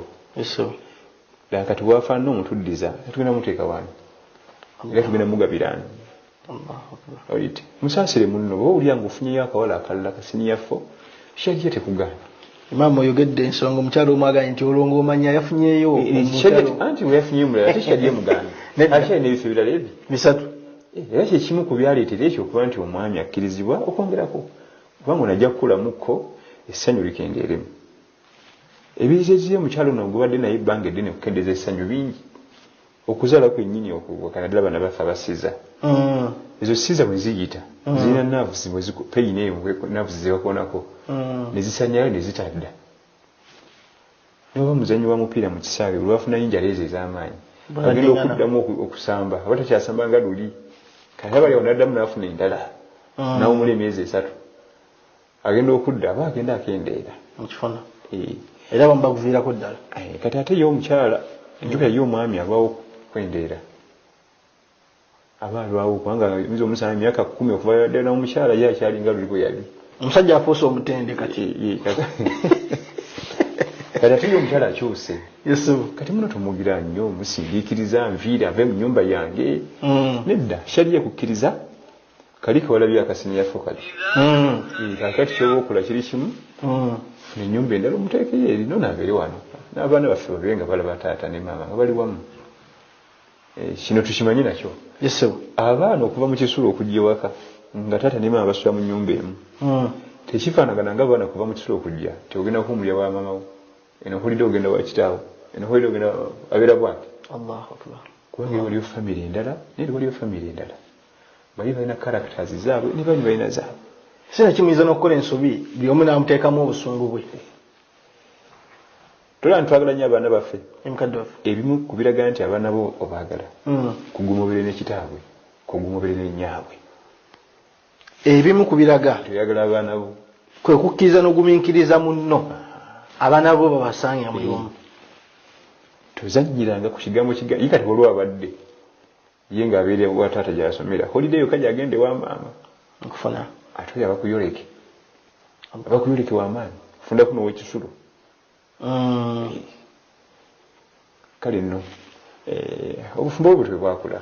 ddala kati bwafaanana omutuddiza tetugenda muteeka waani era tugenda mugabiraani oyite musaasire munno bwe owulya ng'ofunyeyo akawala akalala kasiniyaffo kyajja tekugaana
imaamu oyogedde ensonga omukyalo omwaganye nti olwo omanya yafunyeyo
anti weyafunyeyo mulala ate kyali emugaana ate alina ebifo ebirala ebi
bisatu
era kyekimu ku byaleetera ekyo okuba nti omwami akkirizibwa okwongerako kubanga onajja kukulamukko essanyu likendeeremu ebirizezire mukyalo ono gubadde naye ebbanga eddene okukendeeza essanyu bingi okuzaala kwennyini okubwaka naddala bana baffe abasiza ezo siza bwe ziyita zirina naavuzi peyina eyo naavuzi zebakoonako ne zisanyayo ne zitadda noba muzanyi wa mupiira mu kisaawe olwafuna yinjala ezo ez'amaanyi agenda okuddamu okusamba aba takyasamba nga luli kati abali awo naddamu naafuna endala nawumula emyezi 3 agenda okudda aba agenda akendeera
mukifona era bamubakuviirako ddala
kati ate yo omukyala enjuka y'omwami alwawo kwendeera aba alwawo kubanga yinza omusana emyaka 10 okuva ddala n'omukyala ye akyalinga luli bwe yali
omusajja afuuse omutende kati
kati ate yo omukyala akyuse kati muno tumugira nnyo musindiikiriza nviiri ave mu nnyumba yange nedda shaliye kukkiriza kali kawalabye akasiniyaffo kali kakati kyoba okola kiri kimu funa ennyumba endala omuteekeyo eri nonaabeere wano n'abaana baffe babe nga balaba taata ne maama nga bali wamu kino tukimanyi nakyo abaana okuva mu kisulo okujja ewaka nga taata ne maama basula mu nnyumba emu tekifaanagana nga abaana kuva mu kisulo okujja tiogenda kuwumulya wa maama wo eno okulidde ogenda wa kitaawo eno okulidde ogenda abeera bwati kubanga waliyo famire endala naye waliyo famire endala bali balina characters zaabwe ne bali balina zaabwe
sina kimuyinza n'okukola ensobi buli omu n'amuteekamu obusungu bwe
tola ntwagala nnyo abaana baffe ebimu kubiraga nti abaana bo obaagala kugumubire ne kitaabwe kugumubire ne nnyaabwe
ebimu kubiraga
toyagala abaana bo
kwe kukkiriza n'ogumiikiriza munno abaana bo babasanga buli omu
tozannyiranga ku kigambo kigambo ye kati waliwo abadde ye ng'abeere wa taata gy'asomera holiday yokka gy'agende wa maama
nkufuna
ate oyo abakuyoleke w'amaanyi fundaku n'owekisulo kale nno obufumbo bwe bwe bwakula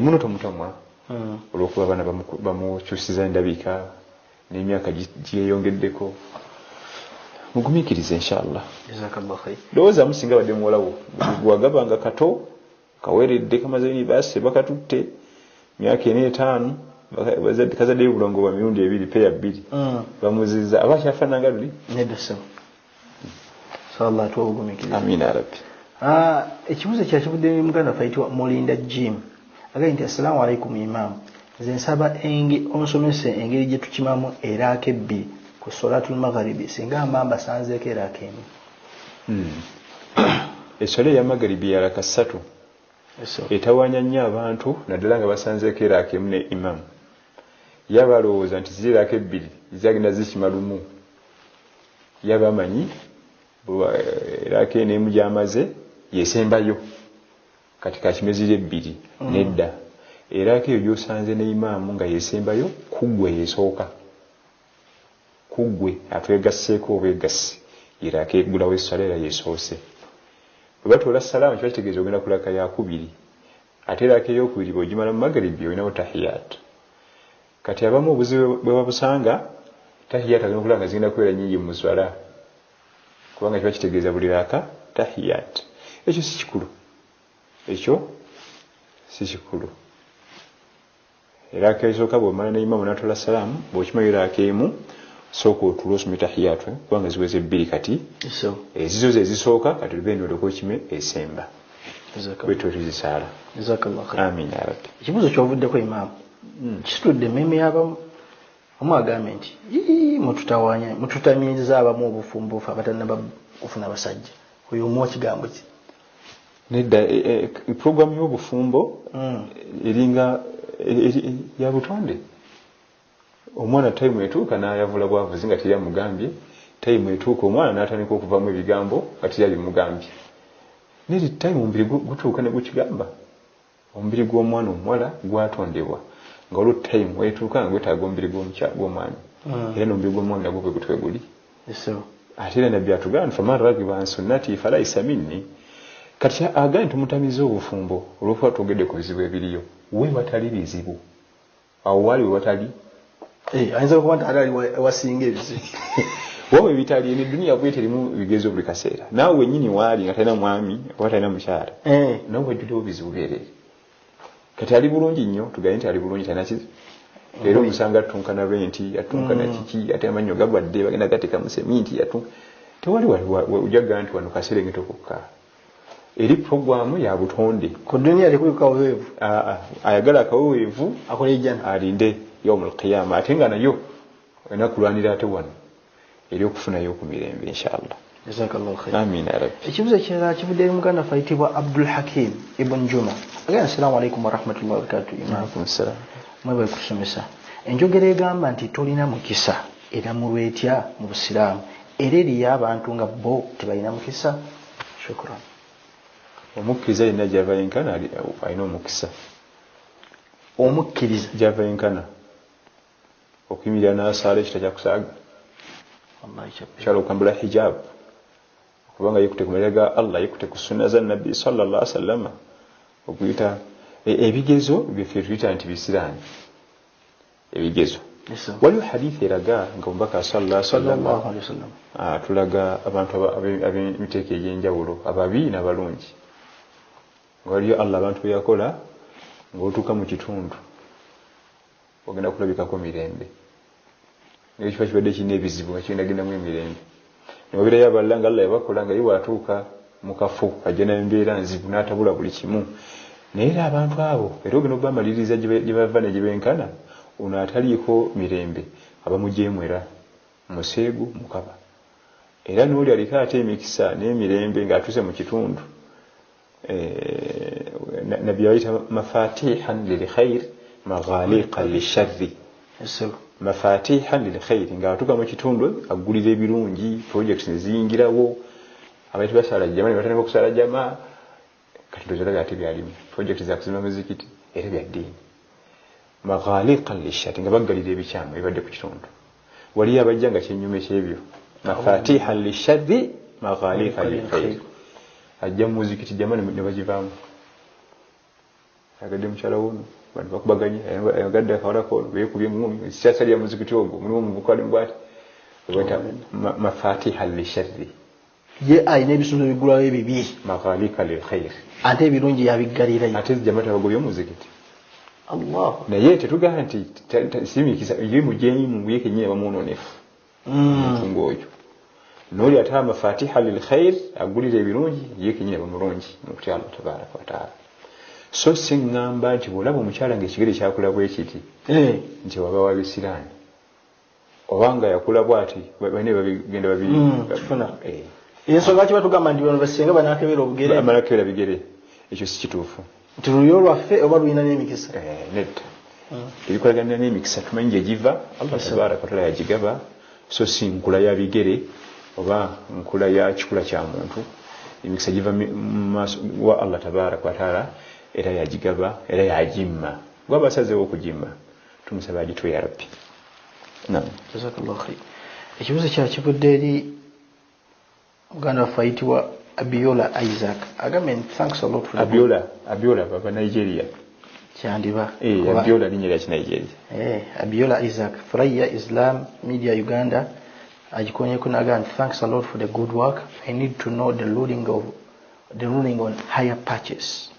muno tomutamwa olw'okuba abaana bamukyusiza endabika n'emyaka gyeyongeddeko mugumiikirize inshallah lowooza musinga badde muwolawo gwagabanga kato kaweredde kamaze yunivasite bakatutte myaka 4 5 kazaddeyo bulongo bwa mirundi 2 peya 2 bamuziza aba kyafaananga luli amina rabbi
ekibuzo kyakivudde muganda fayitibwa Mulinda Jim agambye nti assalamu alaikum imam nze nsaba onsomese engeri gye tukimamu eraaka 2 ku solatul magharibi singa amamba sanzeeko eraaka 1
esola eya magharibi ya raka 3 etawanya nnyo abantu naddala nga basanzeeko eraaka 1 ne imam yaba alowooza nti ziri eraaka 2 zagenda zikima lumu yaba amanyi eraaka emu gy'amaze yesembayo kati kakimezire 2 nedda eraaka eyo gy'osanze ne imaamu nga yesembayo kuggwe yesooka kuggwe atwegasseeko obwegassi eraaka eggulawo essala era yesoose bwe batoola salaamu kiba kitegeeza ogenda kulaka yakubiri ate eraaka eyokubiri bw'ogimala mu magharibi olinawo tahiyat kati abamu obuzibu bwe babusanga tahiyat agenda okulaba nga zigenda kubeera nnyingi mu swala kubanga kiba kitegeeza buli raaka tahiyat ekyo si kikulu era kesooka bw'omala ne imamu n'atola salaamu bw'okimalira akeemu sooka otuula osoma tahiyatu kubanga ziweze 2 kati ezizo ze zisooka kati lugendo olyoka okime esemba bwetyo tuzisaala. Amiina ya rabbi.
Ekibuuzo ky'ovuddeko imaamu kisitudde emmeeme y'abamu omu agambye nti mututamiriza abamu obufumbuufu abatannaba kufuna basajja oyo omuwa kigambo ki?
Nedda programu y'obufumbo eringa ya butonde. Omwana time etuuka n'ayavula bwavuzi nga teyamugambye, time etuuka omwana n'atandika okuvamu ebigambo nga teyabimugambye. Neri time omubiri gutuuka ne gukigamba. Omubiri gw'omwana omuwala gwatondebwa nga olwo time etuuka nga gwetaaga omubiri gw'omwami. Era n'omubiri gw'omwami nagwo bwe gutwe guli. Ate era nabbi atugamba faman ragiba an sunnati falaysa minni. Kati agambye tumutamize obufumbo olw'okuba twogedde ku bizibu ebiriyo. We watali bizibu awo wali we watali
ayinza okuba nti ali wasinga ebizibu
wowe bitali ne dunia bwete erimu bigezo buli kaseera naawe wennyini waali nga talina mwami oba talina mukyala nawe wajjuddewo bizibu byerere kati ali bulungi nnyo tugaye nti ali bulungi talina kizibu era omusanga atunkana renti atunkana kiki ate amannyo gagwadde bagenda gateeka mu seminti tewali ojjaga nti wano kaserengeta okukka eri programu ya butonde
ku dunia alikuwa kaweevu
ayagala akaweevu
akole jana
alinde yawmul qiyama ate nga nayo enakulwanira ate wano eri okufunayo ku mirembe inshallah.
Jazakallahu khair.
Amiin ya rabbi.
Ekibuuzo kirala kivudde eri muganda fayitibwa Abdul Hakim ibn Juma. Assalamu alaikum wa rahmatullahi wa barakatuh.
Alaikum assalam.
Mwe kusomesa enjogera egamba nti tolina mukisa era mulwetya mu Busiraamu era eri abantu nga bo tebalina mukisa. Shukran.
Omukkiriza yenna gy'ava yenkana alina omukisa.
Omukkiriza
gy'ava yenkana okuyimirira n'asaala ekita kyakusaaga kyala okambula hijab kubanga yekute ku malira ga Allah yekute ku sunna za nabbi sallallahu alaihi wasallam okuyita ebigezo byeffe tuyita nti bisiraani ebigezo. Waliwo hadithi eraga nga omubaka sallallahu alaihi wasallam tulaga abantu ab'emiteeko egy'enjawulo ababi n'abalungi nga waliyo Allah abantu beyakola ng'otuuka mu kitundu ogenda kulabikako mirembe n'ekifo kibadde kirina ebizibu nga kigenda gendamu emirembe newabeerayo abalala nga Allah yabakola nga ye bw'atuuka mu kafo ajja n'embeera nzibu n'atabula buli kimu naye era abantu abo era ogenda okubamaliriza gye bava ne gye benkana ono ataliiko mirembe abamujeemwera museegu mukaba era n'oli aliko ate emikisa n'emirembe ng'atuuse mu kitundu nabbi yayita mafatihan lilkhair maghaliqan lisharri. Mafatihan lilkhair ng'atuuka mu kitundu agulira ebirungi projects ne ziyingirawo abantu basala jama ne batandika okusala jama kati tozalaga ate byalimu projects za kuzimba muzikiti era bya ddiini maghaliqan lisharri nga baggalira ebikyamu ebibadde ku kitundu waliyo abajja nga kyenyume kyebyo mafatihan lisharri maghaliqan lilkhair ajja mu muzikiti jama ne bagivaamu agadde mukyala wuno bantu bakubaganye agadde akawalako beekubye mumi siasa lya muzikiti ogwo mulimu omuvukale mbwati weta mafatiha lisharri ye ayina ebisuubizo bigulawo ebibi maghalika lilkhair ate ebirungi yabiggalira ate jamata bagobye muzikiti Allah naye tetugamba nti simikisa ye mujenyi mu yeke nyewe bamunonefu mfungo oyo noli ata mafatiha lilkhair agulira ebirungi yeke nyewe bamulungi mukutya Allah tabaraka wa taala. So singamba nti bwolaba omukyala ng'ekigere kyakula bwe kiti nti waba wabisiraani obanga yakula bwati bane babigenda babifuna
ensonga kiba tugamba nti bano basenga banakebera obugere
amalakebera bigere ekyo si kituufu
nti luyo lwaffe oba lulina n'emikisa
nedda ebikolaganira n'emikisa tumanyi gye giva Allah tabaraka wa taala yagigaba so si nkula ya bigere oba nkula ya kikula kya muntu emikisa giva wa Allah tabaraka wa taala era yagigaba era yagimma gwabasazeewo okugimma tumusaba agitwe ya rabbi. Naam,
jazakallahu khair. Ekibuuzo kya kivudde eri muganda waffe ayitibwa Abiola Isaac agambye thanks a lot for
Abiola baba Nigeria
kyandiba
Abiola linnya lya Nigeria
Abiola Isaac Fraya Islam Media Uganda agikonyeko naga thanks a lot for the good work. I need to know the ruling on higher purchase.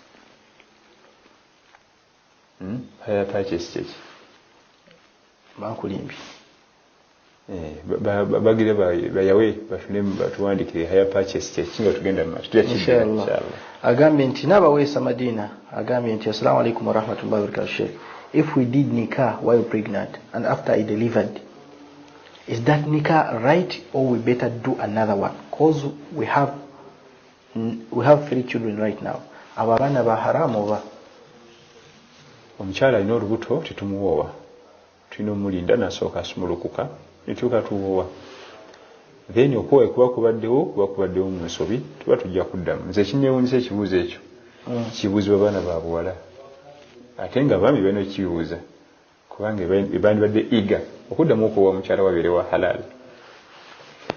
haya purchase cheki
bankulimbi
bagire bayawe bafune batuwandikire haya purchase cheki nga tugenda
inshallah agambye nti n'abaweesa Madina agambye nti assalamu alaikum wa rahmatullahi wa barakatuh. If we did nikah while pregnant and after I delivered, is that nikah right, or we better do another one? Because we have 3 children right now. Ababana ba haram oba
omukyala alina olubuto tetumuwoowa, tulina omulinda nasooka asumulukuka netuuka tuwoowa, then okuwa kuba kubaddewo mu nsobi tuba tujja kuddamu. Nze kinnewuunyisa ekibuuzo ekyo kibuuzibwa baana ba buwala, ate nga baami balina kibuuza kubanga bandibadde iga okuddamu okuwa omukyala wabeere wa halal.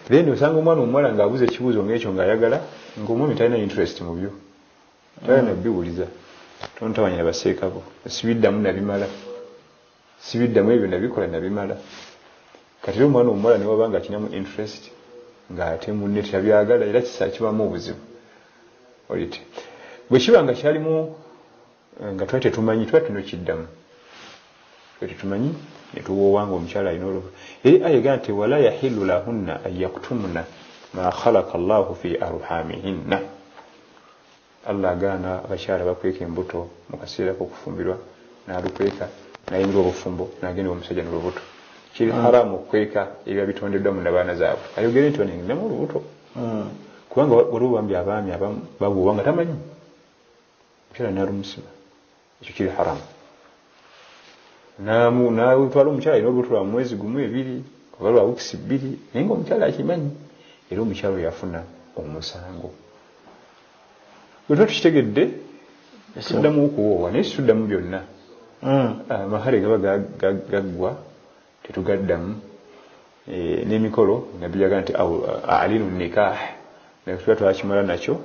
Then osanga omwana omuwala ng'abuuza ekibuuzo ng'ekyo ng'ayagala ng'omwami talina interest mu byo, talina biwuliza, tontawanya baseekabo, sibiddamu nabimala, sibiddamu ebyo nabikola nabimala. Kati omwana omuwala ne wabanga akinamu interest ng'ate munne tabyagala era kibamu obuzibu. Olite bwe kiba nga kyalimu nga twali tetumanyi tuba tunokiddamu, twali tetumanyi ne tuwoowanga omukyala alina olubu. Eri ayega nti wala yahillu lahunna an yaktumna ma khalaqa Allahu fi arhamihinna. Allah agaana abakyala bakweka embuto mu kaseera k'okufumbirwa, n'alukweka n'ayimirwa obufumbo n'agenda omusajja n'olubuto. Kiri haramu okweka ebiba bitondeddwa mu nabaana zaabwe. Ayogere nti onenginamu olubuto kubanga waliwo bambi abaami abamu babuuwa nga tamanyi, omukyala n'alumusima, ekyo kiri haramu. N'atwala omukyala alina olubuto lwa mwezi gumu 2 oba lwa wiikisi 2 naye ng'omukyala akimanyi, era omukyala yafuna omusango. Bwe tuba tukitegedde tuddamu okuwoowa naye situddamu byonna. Amahale gaba gaggwa tetugaddamu, n'emikolo nabbi yaga nti alinu nikah naye tuba twakimala nakyo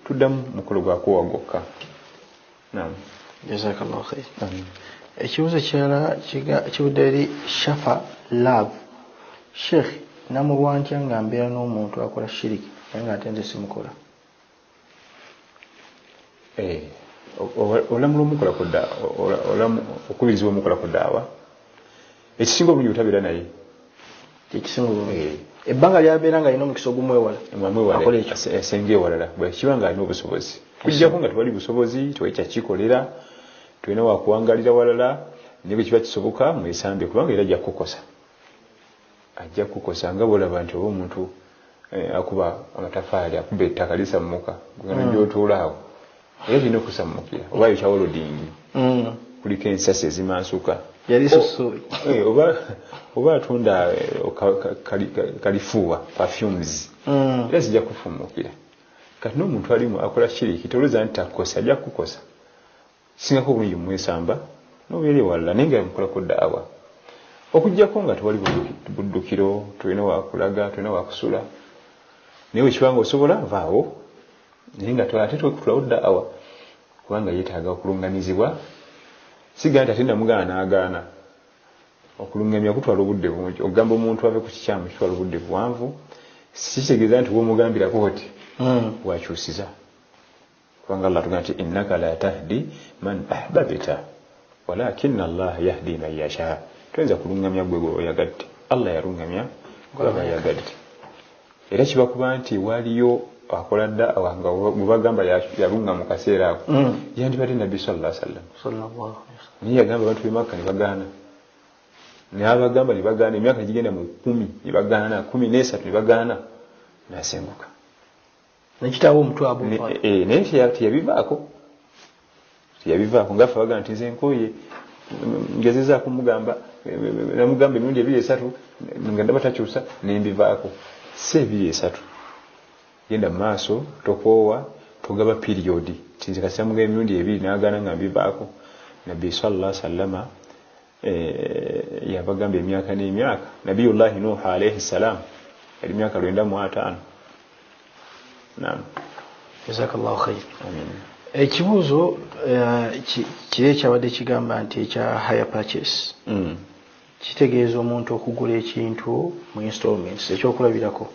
tuddamu mukolo gwa kuwa gwokka.
Jazakallahu khair. Ekibuuzo kirala kibudde eri Shafa Love. Sheikh, namulwa ntya nga mbeera n'omuntu akola shiriki naye ng'ate nze simukola?
Olamula omukola ku daawa, okubirizibwa omukola ku daawa, ekisinga obulungi butabeera naye.
Ekisinga obulungi ebbanga lyabeera nga alina omukisa ogumwewala
akola ekyo esenga ewalala bwe kiba nga alina obusobozi. Kujjako nga tewali busobozi, tewali kyakikolera, tulina wakuwangalira walala, naye bwe kiba kisoboka mwesambye kubanga era ajja kukosa. Ajja kukosa nga bw'olaba nti oba omuntu akuba amatafaali akuba ettaka lisammuka gana gy'otuula awo era tulina okusammukira, oba yo kyawolodingi kuliko ensasi ezimansuka oba atunda kalifuuwa perfumes era zijja kufumukira. Kati n'omuntu alimu akola shiriki tolowooza nti takukosa, ajja kukosa. Singako obulungi mumwesamba n'obeera ewalala naye nga mukola ku daawa. Okujjako nga tewali buddukiro, tulina wakulaga, tulina wakusula, naye wekibanga osobola vaawo naye nga ate twekutulawo daawa kubanga yeetaaga okulungamizibwa. Siga nti ate namugana n'agaana. Okulungamya kutwala obudde bungi, okugamba omuntu ave ku kikyamu kitwala obudde buwanvu. Kitegeeza nti bw'omugambirako oti wakyusiza, kubanga Allah tugamba nti innaka la tahdi man ahbabta walakinna Allah yahdi man yasha. Toyinza kulungamya gwe oyagadde, Allah yalungamya gw'aba yagadde. Era kiba kuba nti waliyo akola daawa nga bwe bagamba yalunga mu kaseera ako yandibadde Nabbi sallallahu alaihi wasallam. Niye yagamba abantu b'e Makka ne bagaana, n'abagamba ne bagaana, emyaka gigenda mu 10 ne bagaana, 13 ne bagaana, n'asenguka
nekitaawo omutwabo
naye teyabivaako ngaffe bagamba nti nze nkooye ngezezaako mugamba namugamba emirundi 2-3 nga ndaba takyusa nembivaako. Si 2-3, genda mu maaso, tokoowa, togaba periodi tinze kasamuga emirundi 2 n'agaana nga mbivaako. Nabbi sallallahu alaihi wasallama yabagamba emyaka n'emyaka. Nabiyullahi Nuh alayhi salam yali myaka 95.
Jazakallahu khair. Ekibuuzo kiri ekyabadde kigamba nti ekya hire purchase kitegeeza omuntu okugula ekintu mu installments. Ekyokulabirako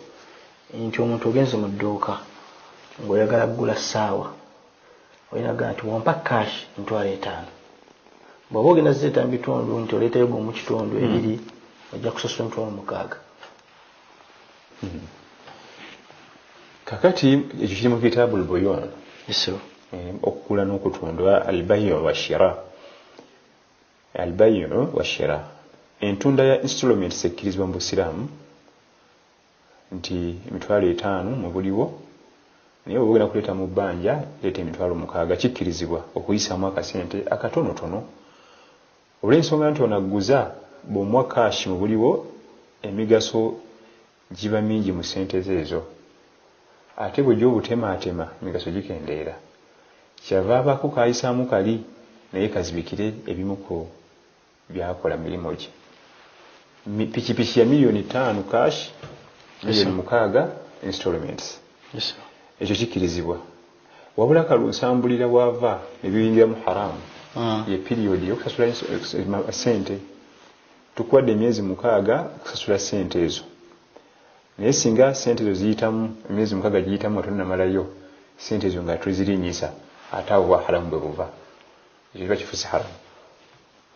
nti omuntu ogenze mu dduuka ng'oyagala kugula ssaawa, olina gana nti wampa cash ntwala 5, bw'oba ogenda zireeta mu bitundu nti oleetayo gwe mu kitundu ebiri ojja kusasula $6,000.
kakati ekyo kiri mu kitabul buyun okugula n'okutunda albayu wa shira entunda ya instruments ekkirizibwa mu busiraamu nti $5,000 mu buliwo naye oba ogenda kuleeta mu bbanja leeta $6,000 kikkirizibwa okuyisaamu akasente akatonotono olw'ensonga nti onagguza bw'omuwa kashi mu buliwo emigaso giba mingi mu ssente ezo ate bwe gy'obutemaatema emigaso gikendeera kyava abaako kaayisaamu kali naye kazibikire ebimu ku byakola mirimu gye pikipiki ya $5,000,000 cash $6,000,000 installments ekyo kikkirizibwa wabula kalusambulira bwava nebiyingira mu haramu ye period yokusasula sente tukuwadde emyezi 6 okusasula sente ezo naye singa sente ezo ziyitamu emyezi 6 giyitamu atonamalayo sente ezo nga tuzirinyisa ate awo bwa haramu bwe buva ekyo kiba kifuuse haramu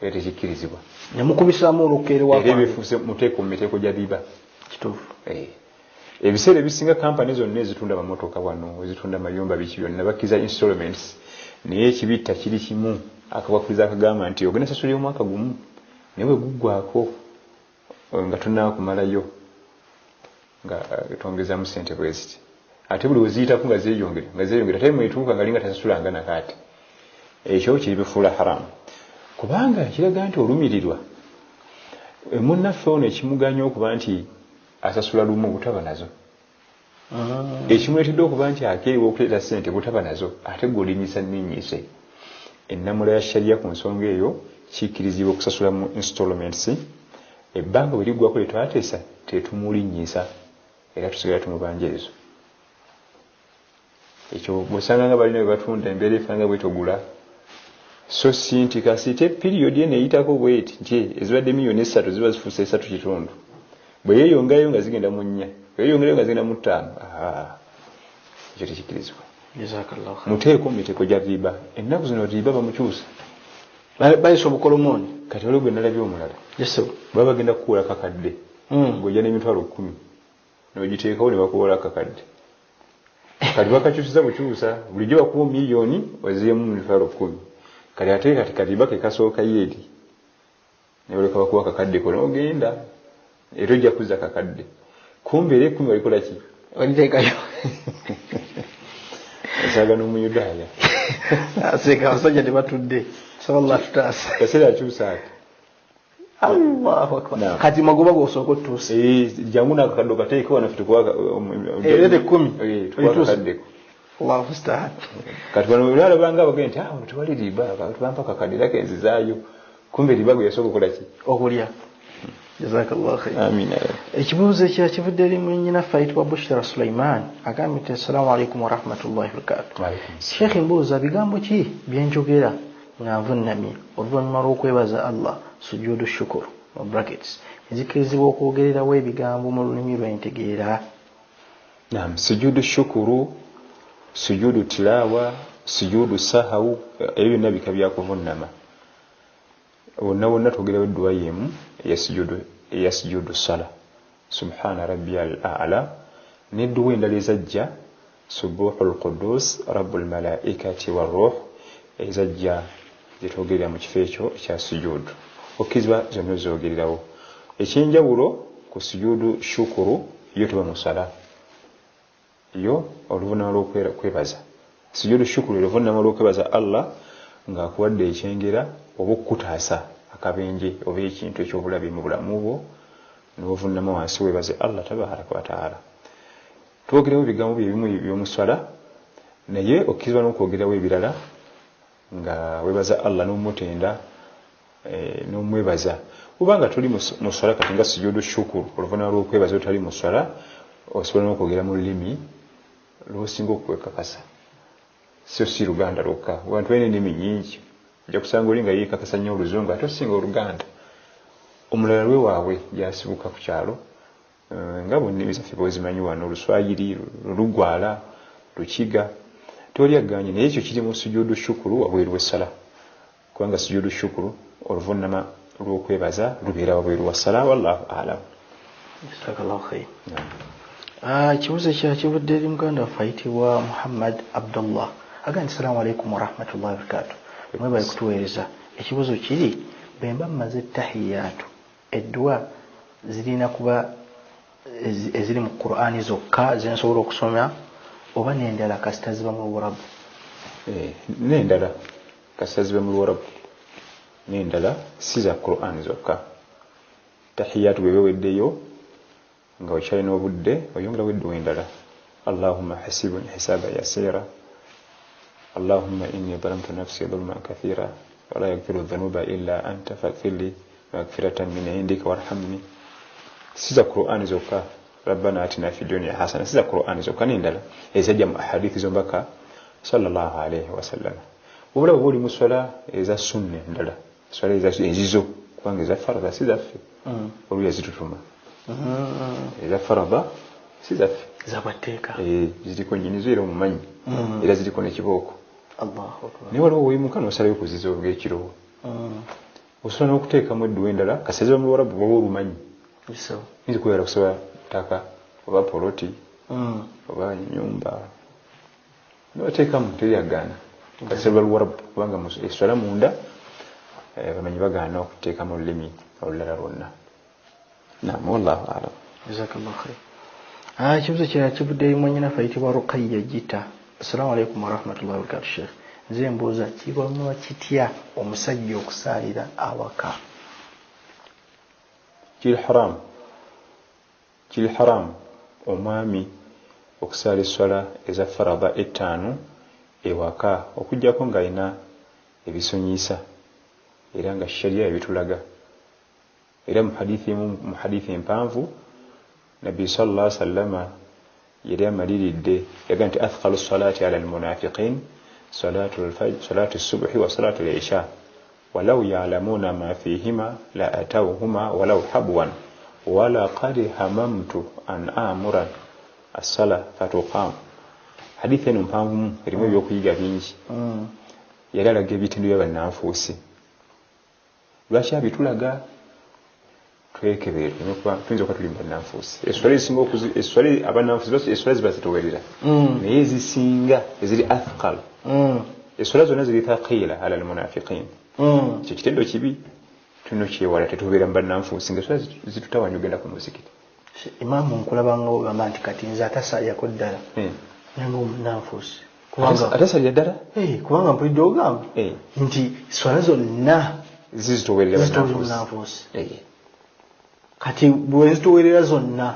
era tekikkirizibwa
nemukubisaamu olukere
era bifuuse muteeko mu miteeko gya riba
kituufu
ebiseera ebisinga kampani zonna ezitunda amamotoka wano ezitunda mayumba biki byonna bakkiza installments naye ekibitta kiri kimu akawakuliza akagamba nti ogenda sasulira omwaka gumu naye bwe guggwako nga tonnakumalayo nga twongezaamu ssente bweziti ate buli weziyitako nga zeeyongera ate mwetuuka nga linga tasasulanga nakaati ekyo kiri bifuula haramu kubanga kiraga nti olumirirwa munnaffe ono ekimuganya okuba nti asasula lumu butaba nazo ekimwetedde okuba nti akeeriwa okuleeta ssente butaba nazo ate gw'olinyisa nninnyise ennamula ya shariya ku nsonga eyo kikkirizibwa okusasula mu installments ebbanga bwe liggwako lye twateesa tetumulinnyisa era tusigala tumubanja ezo ekyo bw'osanga nga balina bwe batunda embeera efaananga bwetogula so si nti kasite period eno eyitako bweti nti ezibadde $3,000,000 ziba zifuuse 3.5 bwe yeeyongayo nga zigenda mu 4 bwe yeeyongayo nga zigenda mu 5 ekyo tekikkirizibwa muteeko mu miteeko gya riba ennaku zino riba bamukyusa
bayisa obukolomooni
kati waliwo gwe nalabye omulala baba bagenda kukuwola kakadde ng'ojja $10,000 n'ogiteekawo ne bakuwola kakadde kati bakakyusiza bukyusa bulijjo bakuwa $1,000,000 oziiremu $10,000 kati ate kati kariba ke kasooka yeeri ne baleka bakuwa kakadde ko n'ogenda era ojja kuzza kakadde kumbe era 10 walikola ki
waliteekayo
asaaga n'omuyudaaya
aseeka abasajja tebatudde sallallahu tutaasa
kaseera akyusa ati
Allahu akbar kati magoba gosooka otuusa
jangu n'akakadde okateeka wanaffe tukuwa
erete 10
tukuwa kakadde ko
Allahu musta'an
kati bano balabanga abagenda nti awo tewali riba tubampa kakadde era kenzizaayo kumbe riba gwe yasooka okola ki
okulya jazakallahu khair
amina
ekibuuzo ekivudde eri munnyinaffe ayitibwa Bushra Sulaiman agambye nti assalamu alaikum wa rahmatullahi wa barakatuh sheikh mbuuza bigambo ki byenjogera nga nvunnamye oluvannyuma lw'okwebaza Allah sujudu shukuru mu brackets ezikkirizibwa okwogererawo ebigambo mu lulimi lw'entegeera
naam sujudu shukuru sujudu tilawa sujudu sahawu ebyo byonna bika byakuvunnama wonna twogerawo edduwa yemu eya sujudu sala subhana rabbiyal a'la n'edduwa endala ezajja subuhul qudus rabbul malaikati warruh ezajja zetwogerera mu kifo ekyo ekya sujudu okkirizibwa zonna zoogererawo ekyenjawulo ku sujudu shukuru yo teba musala yo oluvunnama lw'okwebaza sujudu shukuru oluvunnama lw'okwebaza Allah ng'akuwadde ekyengera oba okukutaasa akabenje oba ekintu ekyobulabe mu bulamu bwo n'ovunnama wansi weebaze Allah tabaraka wa taala twogerawo ebigambo byebimu ebyomuswala naye okkirizibwa n'okwogerawo ebirala nga weebaza Allah n'omutenda n'omwebaza kubanga tuli mu swala kati nga sujudu shukuru oluvunnama lw'okwebaza otali mu swala osobola n'okwogera mu lulimi lw'osinga okwekakasa si Luganda lwokka abantu balina ennimi nnyingi ojja kusanga oli nga yeekakasa nnyo Oluzungu ate osinga Oluganda omulala lwe waabwe gyasibuka ku kyalo nga bonnimi zaffe bwezimanyi wano Oluswayiri Lugwala Lukiga toli agganye naye ekyo kiri mu sujudu shukuru wabweru w'essala kubanga sujudu shukuru oluvannyuma lw'okwebaza lubeera wabweru wa ssala wallahu alam.
Jazakallahu khayr. Kibuzo kya kivudde eri muganda waffe ayitibwa Muhammad Abdullah agamba assalamu alaikum wa rahmatullahi wa barakatuh. Mwebale kutuweereza. Ekibuzo kiri bwe mba mmaze tahiyatu eddwa zirina kuba eziri mu Qur'ani zokka ze nsobola okusoma oba n'endala kasita ziba mu Luwarabu?
N'endala kasita ziba mu Luwarabu n'endala si za Qur'ani zokka. Tahiyatu bwe weddeyo nga okyalina obudde oyongerawo edduwa endala. Allahumma hasibuni hisaba yasira, Allahumma inni zalamtu nafsi dhulman kathira wa la yaghfiru dhunuba illa anta faghfir li maghfiratan min indika warhamni. Si za Qur'ani zokka. Rabbana atina fid dunya hasana. Si za Qur'ani zokka n'endala ezajja mu ahadithi z'omubaka sallallahu alayhi wa sallam. Obulaba bw'oli mu swala eza sunna endala, swala ezizo kubanga eza faradha si zaffe. Oluya zitutuma eza faradha si zaffe,
zabateeka
ziriko nnyinizo era omumanyi era ziriko n'ekibooko.
Allahu akbar.
Naye waliwo weeyimuka n'osalayo okuziza obw'ekiro, osobola n'okuteekamu edduwa endala kaseza mu Luwarabu bw'oba olumanyi. Nzi kuyala kusaba ttaka oba poloti oba nyumba n'oteekamu teryagaana kaseza Luwarabu kubanga eswala munda bamanyi bagaana okuteekamu olulimi olulala lwonna. Naam, wallahu alam.
Jazakallahu khayr. Kibuzo kirala kivudde eri mwannyinaffe ayitibwa Rukayya Jita. Assalamu alaikum wa rahmatullahi wa barakatuh. Sheikh, nze mbuuza kibonwa kitya omusajja okusaalira awaka? Kiri haram omwami okusaala esswala eza faradha ettaano ewaka okuggyako ng'alina ebisonyiisa era nga sharia ebitulaga. Era mu hadithi empanvu Nabbi sallallahu alaihi wasallam yali amaliridde yaga nti athqalu salati ala almunafiqin salatu al-fajr salatu as-subhi wa salatu al-isha walau ya'lamuna ma fihima la atawhuma walau habwan wala qad hamamtu an amura as-sala fatuqam. Hadithi eno mpanvu erimu ebyokuyiga bingi. Yali alaga ebitindu by'abannanfuusi. Lwaki abitulaga? Twekebere nyokuba tuyinza okuba tuli mu bannanfuusi. Esswala ezisinga esswala abannanfuusi esswala ziba zitowerera naye ezisinga eziri athqal esswala zonna ziri thaqila ala almunafiqin. Kyo kitendo kibi tulina okyewala tetubeera mu bannanfuusi ng'esswala zitutawanya ogenda ku muzikiti. Imaamu nkulabanga ogamba nti kati nze atasalirako ddala nange omunnanfuusi
atasalira ddala
kubanga mpulidde ogamba nti esswala zonna
zizitowerera
bannanfuusi. Kati bwe zitowerera zonna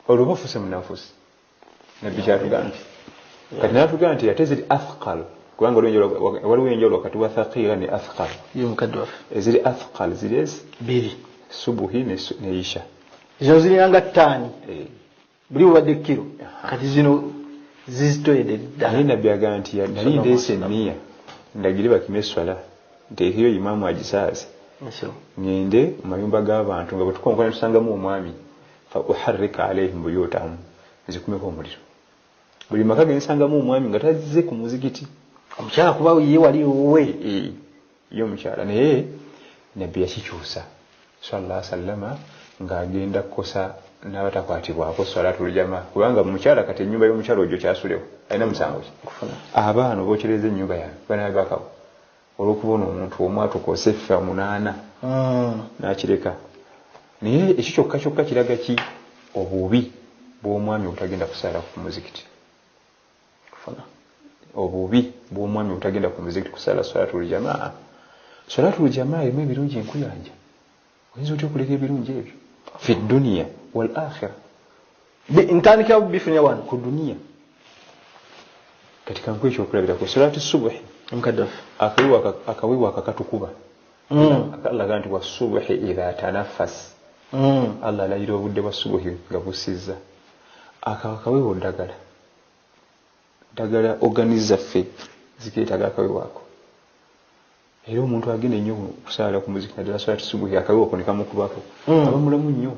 olwo ofuuse munnanfuusi. Nabbi kyatugambye kati n'atugamba nti ate ziri athqal kubanga waliwo enjawulo wakati wa thaqila ne athqal. Eziri athqal ziri
bbiri
subuhi ne isha.
Zino zirinanga ttaani buli bubadde kiro kati zino zizitoyedde ddala.
Naye Nabbi agamba nti nali ndeese enniya ndagire bakime esswala nteekeyo imaamu agisaaze ngende mu mayumba g'abantu nga bwe tukonkona ne tusangamu omwami fa uharrika alaihim buyutahum nzikumeko omuliro. Buli maka ge nsangamu omwami nga tazze ku muzikiti
omukyala kuba ye wali wowe
ye omukyala. Naye Nabbi yakikyusa sallallahu alaihi wasallama ng'agenda kukosa n'abatakwatibwako salatul jamaa kubanga mukyala kati ennyumba y'omukyala ogyo kyasulewo alina musango ki? Abaana bookyereza ennyumba yaabwe banaabakawo olw'okubona omuntu omu atukose effa 8 n'akireka. Naye ekyo kyokka kyokka kiraga ki? Obubi bw'omwami obutagenda kusaala ku muzikiti. Obubi bw'omwami obutagenda ku muzikiti kusaala salatul jamaa. Salatul jamaa erimu ebirungi enkuyanja. Oyinza otya okuleka ebirungi ebyo fi dunya wal akhirah?
Ntandikira bifunya wano
ku dunia. Katika nkwe ekyokulabirako salatu subuhi akawiwa akakatukuba Allah ganti wa subuhi idha tanaffas Allah layira obudde bwa subuhi nga busizza akawiwa ddagala organiza ffe zikeetaga akawiwako. Era omuntu agenda ennyo okusaala ku muziki naddala salatu subuhi akawiwa konekamu kubako aba mulamu nnyo.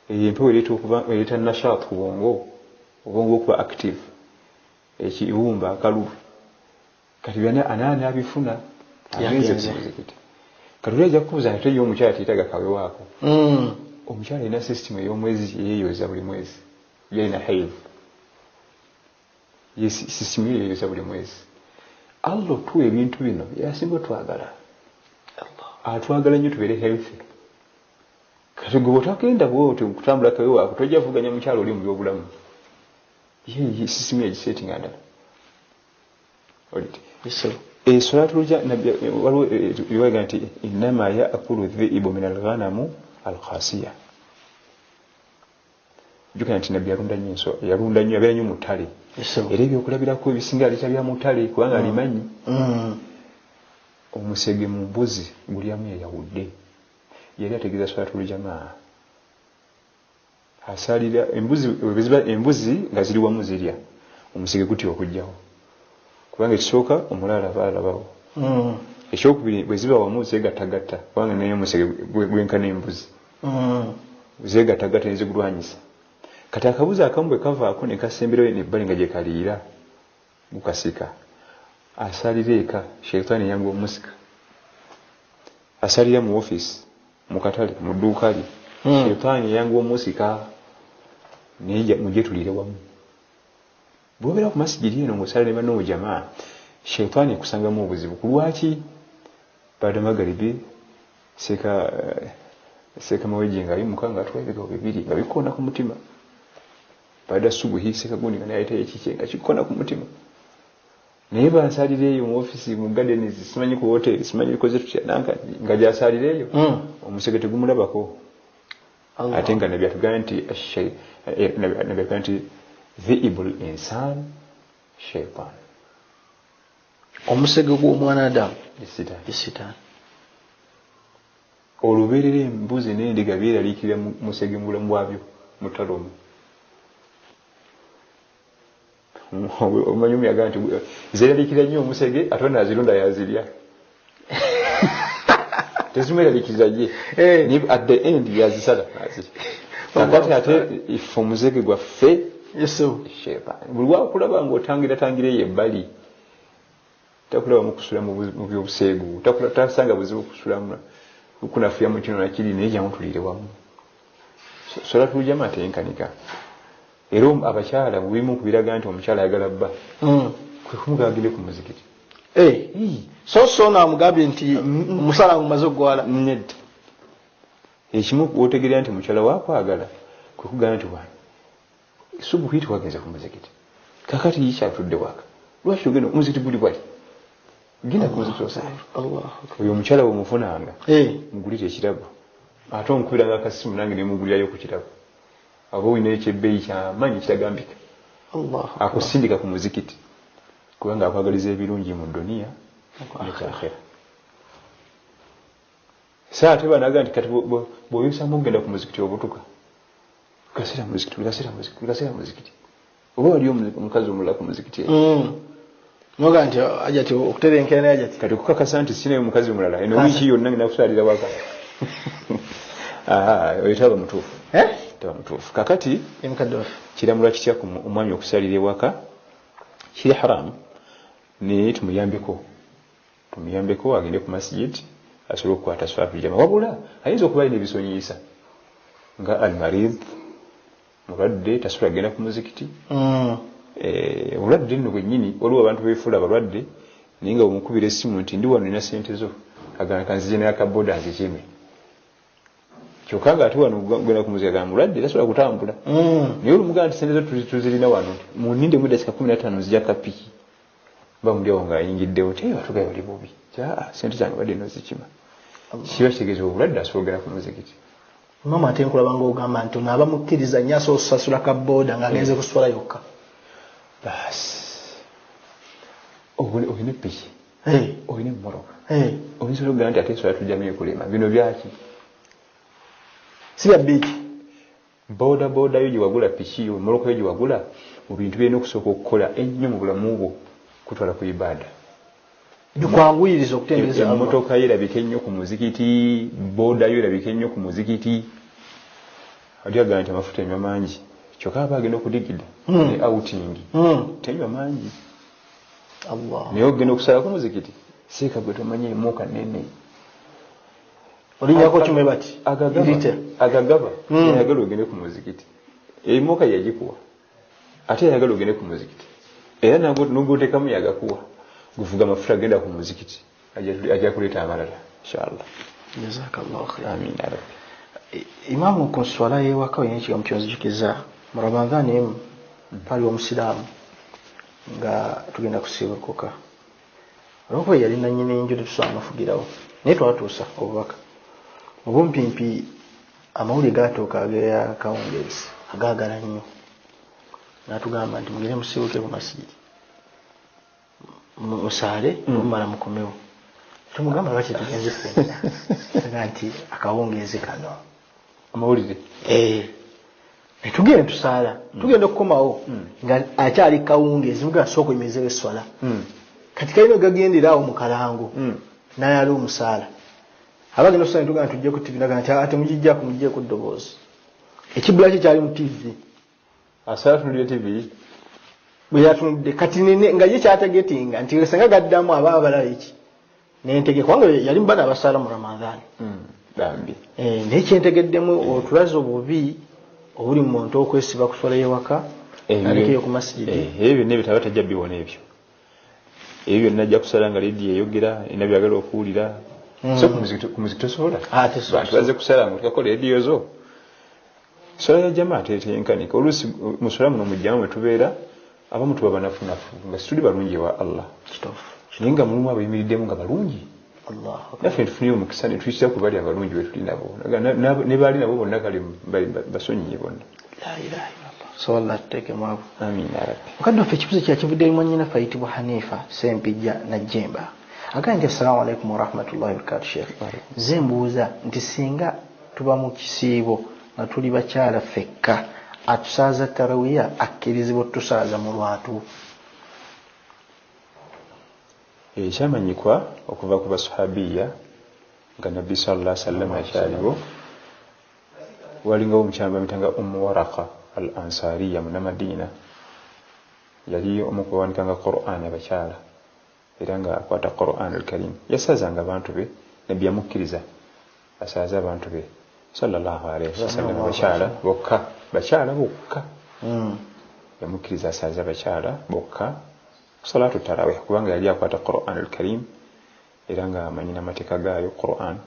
Empewo ereeta nashaat ku bwongo okuba active ekiwumba akalulu kati byonna anaani abifuna agenze ku muzikiti katuli ajja kubuuza nti yo omukyala teetaga kawewaako omukyala alina system ey'omwezi yeeyoza buli mwezi yalina haid system yeeyoza buli mwezi Allah tuwa ebintu bino yasinga otwagala atwagala nnyo tubeere healthy kati gwe bw'otagenda bw'otyo kutambula kawewaako tojja vuganya mukyala oli mu byobulamu ye system yagisetinga ndala salatu waliwo riwaya nti innama yaakulu dhiibu min alghanamu alkhasiya jukira nti nabbi yalunda nnyo abeera nnyo mu ttale era ebyokulabirako ebisinga aleeta bya mu ttale kubanga alimanyi omusege mu mbuzi gulyamu yayawudde yali ategeeza salatu ljamaa asalira embuzi nga ziri wamu zirya omusege gutya okujjawo kubanga ekisooka omulala baalabawo ekyokubiri bwe ziba wamu zeegattagatta kubanga naye omusege gwenkana embuzi zeegattagatta nezigulwanyisa kati akabuzi akamu bwe kavaako ne kasemberayo nebbali nga gye kaliira gukasika asalira eka sheitaani yangu omusika asalira mu office mu katale mu dduuka lye sheitaani yangu omusika naye mujje tuliire wamu bw'obeera ku masigiri eno ng'osala ne banno jamaa sheitaani ekusangamu obuzibu ku lwaki baada magaribi seeka mawejje nga ayimuka nga atwala ebigabo bibiri nga bikkoona ku mutima baada subuhi seeka gundi nga nayitayo ekike nga kikkoona ku mutima naye bansalira eyo mu ofisi mu gadeni simanyi ku hoteri simanyi bikoze tutya nga gyasalira eyo omusege tegumulabako ate nga nabyatugamba nti dhiibul insan shaitan
omusege gw'omwana adamu esitaani
olubeerera embuzi n'endiga byeraliikirira musege mu bulamu bwabyo mu ttale omwo omanyi omuyaga nti zeeraliikirira nnyo omusege ate naazirunda yazirya tezimweraliikirira ye at the end yazisala nazirya kakati ate ife omuzege gwaffe buli wakulaba ng'otangira eyo ebbali takulaba mukusula mu byobuseegu tasanga buzibu kusulamu kunafuya mu kino nakiri naye jamu tuliire wamu salatu ljamaa tenkanika era abakyala bubimu kubiraga nti omukyala ayagala bba kwe kumugagire ku muzikiti
so naamugambye nti omusala ngumaze okugwala
nedda ekimu wotegerera nti mukyala wakwagala kwe kugamba nti wani subuhi twagenze ku muzikiti kakati yikyatudde waka lwaki ogenda omuzikiti guli bwali genda ku muzikiti osala oyo omukyala bwemufunanga mugulire ekirabo ate omukubiranga akasimu nange nemugulirayo ku kirabo aba olina ekyebbeeyi kyamaanyi kitagambika akusindika ku muzikiti kubanga akwagaliza ebirungi mu duniya nekyakhera saa te banaga nti kati bw'oyusamu okugenda ku muzikiti obutuka gasira muzikiti oba wali omukazi omulala ku muzikiti
noga nti ajati okuterenkera naye ajati
kati kukakasa nti sinayo omukazi omulala eno wiiki yonna ngenda kusalira waka oyo taba mutuufu kakati kiramula kitya omwami okusalira ewaka kiri haramu naye tumuyambeko agende ku masjid asobole okukwata salatu ljamaa wabula ayinza okuba alina ebisonyiisa nga almarid mulwadde tasobola kugenda ku muzikiti obulwadde nno bwennyini waliwo abantu beefuula abalwadde naye nga bwemukubira essimu nti ndi wano nina sente zo kanzije nakaboda nzikime kyokka nga ate wano genda ku muzikiti agamba mulwadde tasobola kutambula naye olumugaa nti sente zo tuzirina wano muninde mu dakika 15 nzija kapiki bamulyawo ng'ayingiddewo tebatugayo oli bubi sente zange badde nozikima kiba kitegeeza obulwadde asobola okugenda ku muzikiti
mama ate nkulaba ng'ogamba nti ono aba mukkiriza nnyo asobola okusasula kabooda ng'agenze kuswala yokka
basi olina epiki olina emmoroka oyinza okugamba nti ate eswala tujjamu ekulema bino byaki
si bya biiki
booda yo gyewagula piki yo emmoroka yo gyewagula mu bintu byerina okusooka okukola ennyo mu bulamu bwo kutwala ku ibaada
bikwanguyiriza okutendereza
emmotoka yo erabika ennyo ku muzikiti booda yo erabika ennyo ku muzikiti ati agamba nti amafuta enywa mangi kyokka aba agenda okudigida ne outing tenywa mangi naye ogenda okusala ku muzikiti sika gwe tomanyi emoka nene
olinyako kimwe bati
agagaba yagala ogende ku muzikiti emoka yagikuwa ate yagala ogende ku muzikiti era nogotekamu yagakuwa guvuga amafuta agenda ku muzikiti ajja kuleeta amalala inshallah.
Jazakallahu khair.
Amin ya rabbi.
Imamu ku swala y'ewaka oyina ekigambo kyonzijukiza mu Ramadhaani emu pali omusiraamu nga tugenda kusiibukuka olwokuba yali nannyini enju tetusobola amafugirawo naye twatuusa obubaka obumpimpi amawulire gaatuuka ageya kawungeezi agaagala nnyo n'atugamba nti mugende musiibuke ku masjidi musaale omumala mukomewo tumugamba lwaki tugenze ffenna nti akawungeezi kano
amawulire
tugende tusaala tugenda okukomawo nga akyali kawungeezi mugasooka oyimizewo eswala kati kalina gagenderawo mu kalango nayali omusaala abagenda okusala netugamba tujje ku tivi naga nti ate mugijjako mugijjeku ddoboozi ekibbula kye kyali mu tivi
asala tunulira tivi
bwe yatunudde kati nga ye kyategetinga nti senga gaddamu aba abalala eki nentege kubanga yali mubana abasaala mu Ramadhaani
bambi
naye kyentegeddemu otulaze obubi obuli mu muntu okwesiba kuswala y'ewaka alekeyo ku masjidi
ebyo byonna ebitaba tajja biwona ebyo byonna ajja kusala nga ledi eyogera ina byagala okuwulira so ku muzikiti tosobola bantu baze kusala nga tukakola ediyo zo swala ya jamaa teyenkanika oluusi muswala muno mujjamu mwe tubeera abamu tuba banafunafu nga situli balungi ewa Allah naye nga mulimu abayimiriddemu nga balungi naffe tufunire omukisa ne tuyisira ku bali abalungi be tuli nabo ne baali nabo bonna kale basonyiye bonna.
Sola tuteekemu abo.
Amin ya rabbi.
Mukadde waffe ekibuzo kyakivudde eri mwannyinaffe ayitibwa Hanifa Sempijja Najjemba agamba nti assalamu alaikum warahmatullahi wabarakatuh Sheikh. Nze mbuuza nti singa tuba mu kisiibo nga tuli bakyala ffekka atusaaza tarawiya akkirizibwa otusaaza mu lwatu.
Ekyamanyikwa okuva ku basahabiya nga Nabbi sallallahu alaihi wasallam akyaliwo walingawo omukyamba mitanga Waraqa al-Ansariya mu Madina yali omukuwanikanga Qur'an abakyala era nga akwata Qur'an al-Karim yasazanga abantu be Nabbi yamukkiriza asaza abantu be sallallahu alaihi wasallam bakyala bokka yamukkiriza asaza bakyala bokka salatu tarawih kubanga yali akwata Qur'an al-Karim era nga amanyina amateeka gaayo Qur'an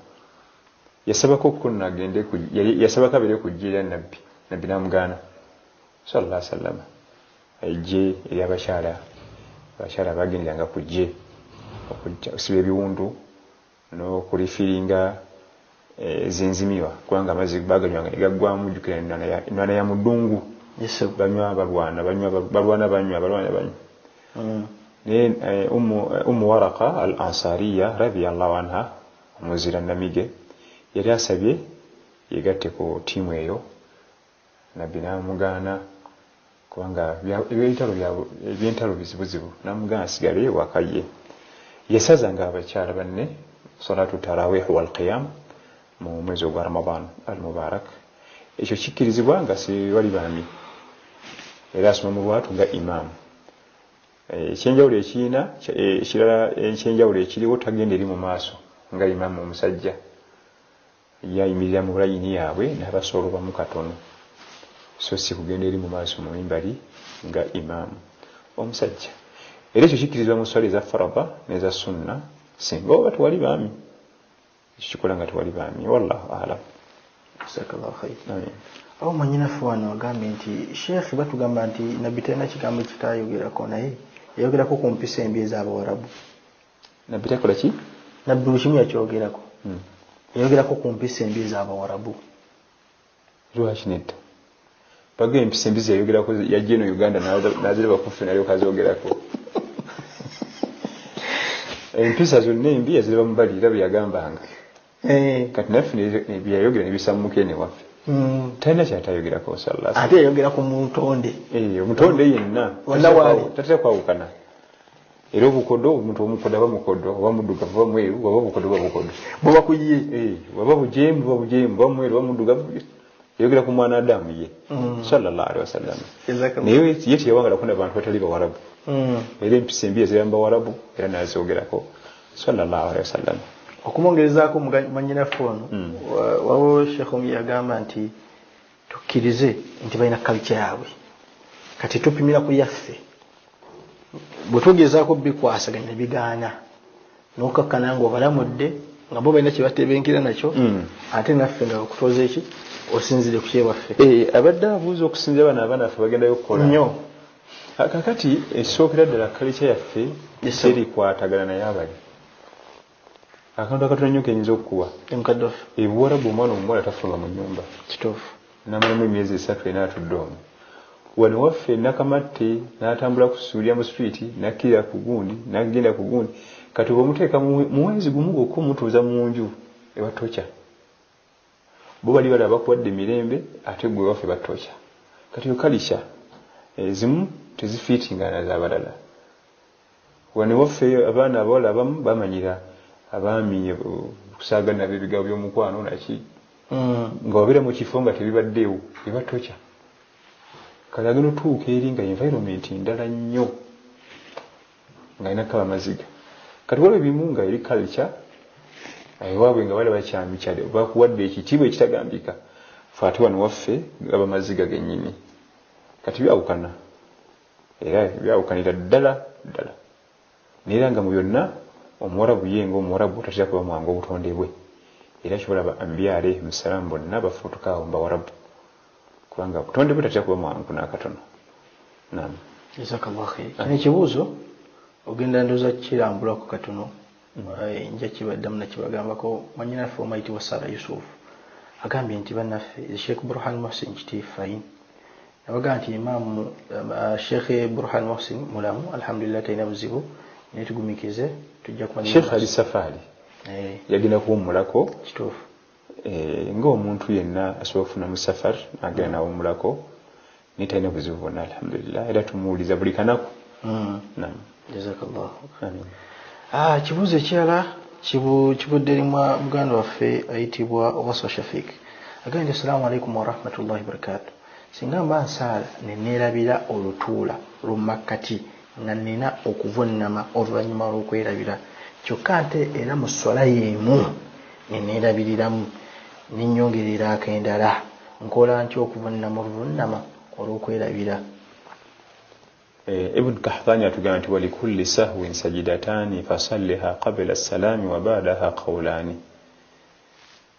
yasabako kunna agende yasabaka bere kujjira Nabbi namugana sallallahu alaihi wasallam ajje eri abakyala bagendanga kujje okujja sibe ebiwundu n'okulifiringa zenzimiwa kubanga amazzi baganywanga negagwamu jjukira enwana ya mudungu banywa balwana Waraqa al-Ansariya radiyallahu anha omuzira namige yali asabye yegatte ku tiimu eyo Nabbi namugana kubanga ebyentalo bizibuzibu namugana asigale wakaye yasazanga abakyala banne salatu tarawih wal qiyam mu mwezi gwa Ramadan al-Mubarak ekyo kikkirizibwa nga si wali baami era asoma mu lwatu nga imam ekyenjawulo ekirala ekyenjawulo ekiriwo tagenda eri mu maaso nga imamu omusajja yayimirira mu layini yaabwe n'abasoolobamu katono so si kugenda eri mu maaso mu mimbali nga imamu omusajja era ekyo kikkirizibwa mu swala eza farada n'eza sunna singa oba tewali baami ekyo kikola nga tewali baami wallahu alam.
Jazakallahu khair. Awo mwannyinaffe wano agambye nti Sheikh batugamba nti Nabbi talina kigambo kitayogerako naye yayogerako ku mpisa embi ez'Abawarabu.
Nabbi takola ki?
Nabbi lukimu yakyogerako yayogerako ku mpisa embi ez'Abawarabu.
Lwaki nedda baga empisa embi yayogerako yajja eno Uganda n'aziraba kuffe nalyoka azoogerako empisa zonna embi yaziraba mu baliira bye yagambanga kati naffe byayogera nebisammuka ene waffe talina kyatayogerako sallallahu
ate yayogerako mu ntonde
omutonde yenna tatera kwawukana era obukodo omuntu omukodo aba mukodo oba muddugavu oba mweru oba bukodo oba bukodo
bwaba kuye
oba bujeemu oba mweru oba muddugavu yayogera ku mwana Adamu ye sallallahu alaihi wasallam naye ye teyawangala kuna bantu batali Bawarabu era empisa embi eziramba Bawarabu era nazoogerako sallallahu alaihi wasallam.
Okumwongerezaako manyinafu ono wawo Sheikh Omi yagamba nti tukkirize nti balina culture yaabwe kati tupimira ku yaffe bwe tugezaako bikwasaganya ne bigaana n'okakkana ng'obalamudde nga bo balina kye batebenkera nakyo ate naffe nga okutoza eki osinzire ku kyewaffe.
Abadde abuuza okusinzira bano abaana ffe bagendayo okukola
nnyo
kakati ekisookera ddala culture yaffe terikwatagana naye abali akantu akatono nnyo kenyinza okukuwa
emukaddofe
ebuwarabu omwana omuwala tafuluma mu nnyumba
kituufu
namalamu emyezi 3 ena atudde omwo wano waffe nakamatte n'atambula kusuulira mu street nakkirira ku gundi n'agenda ku gundi kati bw'omuteeka mu mwezi gumu gwokka omutuuza mu nju ebatokya bo bali balaba bakuwadde mirembe ate gwe waffe batokya kati okalisha ezimu tezifiitingana z'abalala wano waffe abaana abawala abamu bamanyira abaami kusaagana b'ebigabo by'omukwano naki nga wabeera mu kifo nga tebibaddeewo ebatokya kale agenda otuuka eri nga environment ndala nnyo nga inakaba maziga kati waliwo ebimu nga eri culture ewaabwe nga bali bakyamikyale bakuwadde ekitiibwa ekitagambika fe ate wano waffe gaba maziga gennyini kati byawukana era byawukanira ddala neera nga mu byonna omuwarabu ye ng'omuwarabu tatera kuba mwangu obutonde bwe era kibalaba ambiya alayhi musalaamu bonna bafuutukaawo mu bawarabu kubanga obutonde bwe tatera kuba mwangu n'akatono. Naam.
Jazakallahu khair. Kino ekibuuzo ogenda ndooza kirambulako katono nja kibaddamu nakibagambako mwanyinaffe omayitibwa Sara Yusuf agambye nti bannaffe Sheikh Burhan Muhsin Kitifain abaga nti Imam Sheikh Burhan Muhsin mulamu alhamdulillah talina buzibu naye tugumikize tujja kumanya
Sheikh Ali Safari yagenda kuwummulako
kituufu
ng'omuntu yenna asobola okufuna mu safari n'agenda nawummulako naye talina buzibu bwonna alhamdulillah era tumuwuliza buli kanaku. Naam.
Jazakallahu amin. Kibuuzo ekirala kibudde eri muganda waffe ayitibwa Waso Shafik agambye nti assalamu alaikum wa rahmatullahi wa barakatuh. Singa mba nsaala ne neerabira olutuula lumakkati nga nina okuvunnama oluvannyuma lw'okwerabira kyokka nte era mu swala y'emu ne neerabiriramu n'ennyongerera ak'endala nkola ntya okuvunnama oluvunnama olw'okwerabira?
Ibn Kahtani atugamba nti walikulli sahwin sajidataani fasalliha qabla as-salaami wa ba'daha qawlaani.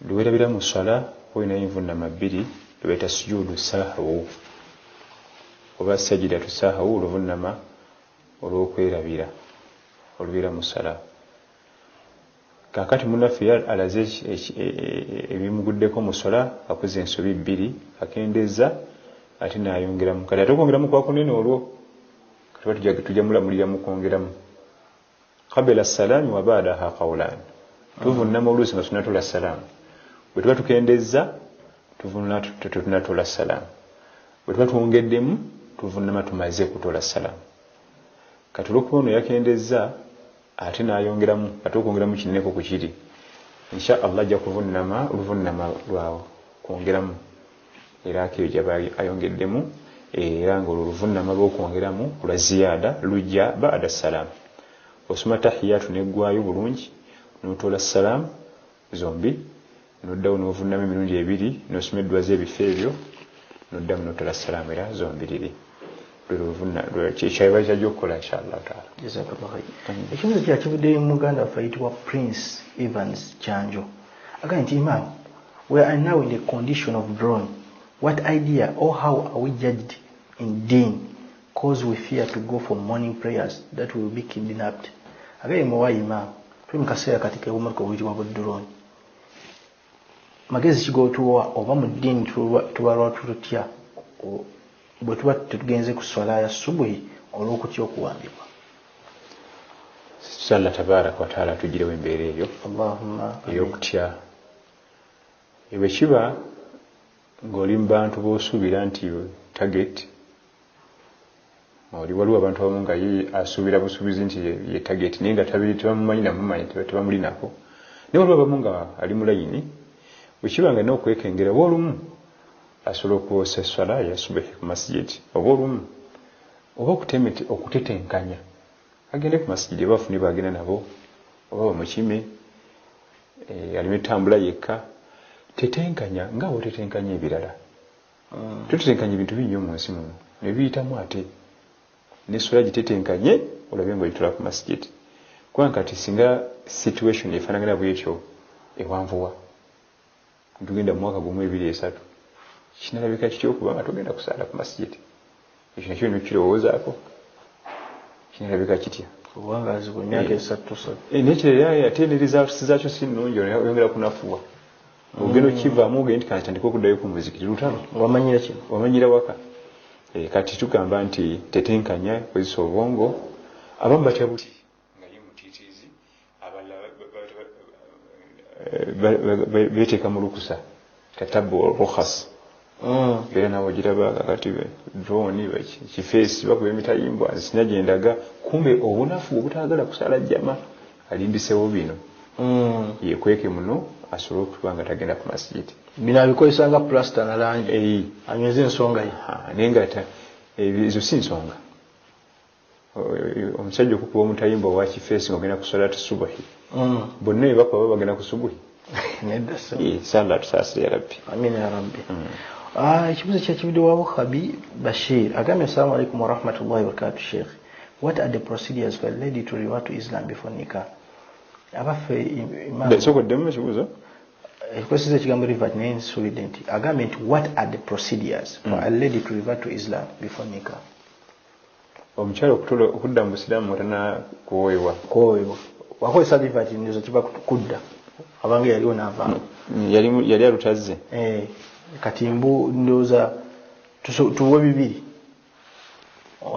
Lwerabira mu swala olina envunnama bbiri lweta sujuudu sahwu oba sajidatu sahwu oluvunnama olw'okwerabira olubeera mu swala. Kakati munaffe alaze ebimuguddeko mu swala akoze ensobi bbiri akendeeza ate n'ayongeramu kati ate okwongeramu kwakunene olwo tujja mulamulira mu kwongeramu qabla as-salaami wa ba'daha qawlaani. Tuvunnama oluusi nga tunatola salaamu bwe tuba tukendeeza tunatola salaamu bwe tuba twongeddemu tuvunnama tumaze kutola salaamu. Kati olw'okuba ono yakendeeza ate n'ayongeramu ate okwongeramu kineneko ku kiri insha Allah ajja kuvunnama oluvunnama lwawo kwongeramu era akyo gyaba ayongeddemu era ng'olwo oluvunnama lw'okwongeramu lwa ziyaada lujja ba'da salaamu. Osoma tahiyatu neggwayo bulungi n'otola salaamu zombi n'oddawo n'ovunnama emirundi ebiri n'osoma eddwaza ebifo ebyo n'oddamu n'otola salaamu era zombiriri kyekyayiba kyajja okukola inshallah taala.
Jazakallahu khair. Ekibuuzo kya kivudde muganda waffe ayitibwa Prince Evans Chanjo agambye nti Imam, we are now in the condition of drawing. What idea or how are we judged in deen cause we fear to go for morning prayers that will be kidnapped? Agambye muwayi Imam tuli mu kaseera kati k'obumulika obuyitibwa drone. Magezi kigotuwa oba mu ddiini tubalwa tutya bwe tuba tugenze ku swala ya subuhi olw'okutya okuwambibwa?
Allah tabaraka wa taala tugirewo embeera eyo ey'okutya bwe kiba ng'oli mu bantu b'osuubira nti target oli waliwo abantu abamu nga ye asuubira busuubizi nti ye target naye nga tebamumanyi namumanyi tebamulinako naye waliwo abamu nga ali mu layini bwe kiba nga n'okwekengera oba olumu asobola okwosa esswala ya subuhi ku masijidi oba olumu oba okutetenkanya agende ku masijidi baafuni bagenda nabo oba mukime alime tambula yekka tetenkanya nga wotetenkanya ebirala tutetenkanya ebintu bingi mu nsi muno ne biyitamu ate n'essula gitetenkanye olabe ng'olitula ku masjidi kubanga kati singa situation efaanagana bwetyo ewanvuwa tugenda mu mwaka gumu 2-3 kinalabika kityo okubanga tugenda kusaala ku masjidi ekyo nakyo nekirowoozaako kinalabika kitya
kubanga azibwa emyaka 3
nekirera ate ne results zaakyo si nnungi oyongera kunafuwa ogenda okivaamu ogende nti kanatandika okuddayo ku muzikiti lutalo
wamanyira kino
wamanyira waka kati tugamba nti tetenkanya kozesa obwongo abamu batya buti nga ye mutiitiizi abalala beteeka mu lukusa tatabu rukhas era nawe ogiraba kakati drone kifeesi bakuba emitayimbwa nzisinya gyendaga kumbe obunafu obutagala kusala jjama alimbisewo bino yekweke muno asobole okuba nga tagenda ku masjidi
bino abikozesa nga plasta na langi anyweza ensonga ye
naye nga ezo si nsonga omusajja okukuba omutayimba owa kifeesi ng'ogenda ku salatu subuhi bonna ebakuba bagenda ku subuhi sala tusaasire ya rabbi
amina ya rabbi ekibuzo kyakibiddewawo Habi Bashir agambye assalamu alaikum warahmatullahi wabarakatuh sheikh what are the procedures for a lady to revert to Islam before nikah abaffe imam
sokoddemu ekibuzo
ekikozesa ekigambo revert naye nsuubidde nti agambye nti what are the procedures for a lady to revert to Islam before nikah
omukyalo okudda mu busiraamu watana kuwoyebwa
wakozesa revert ndoza kiba kudda abange yaliwo n'avaamu
yali alutazze
kati mbu ndoza tuwe bibiri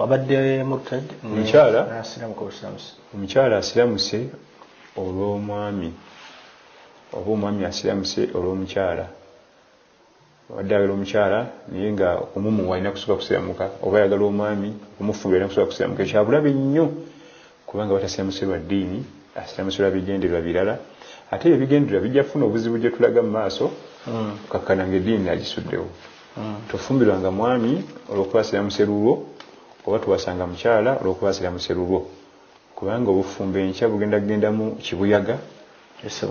abadde murtad
omukyala asiramuse olw'omwami oba omwami asiramuse olw'omukyala wadde ayagala omukyala naye nga omumuwa alina kusobola kusiramuka oba ayagala omwami okumufumbira alina kusobola kusiramuka ekyabulabe nnyo kubanga batasiramuse lwa ddiini asiramuse lwa bigendererwa birala ate ebigendererwa bijja kufuna obuzibu gye tulaga mu maaso kakkana ng'eddiini agisuddewo tofumbirwanga mwami olw'okuba asiramuse lulwo oba tuwasanga mukyala olw'okuba asiramuse lulwo kubanga obufumbo enkya bugenda kugenda mu kibuyaga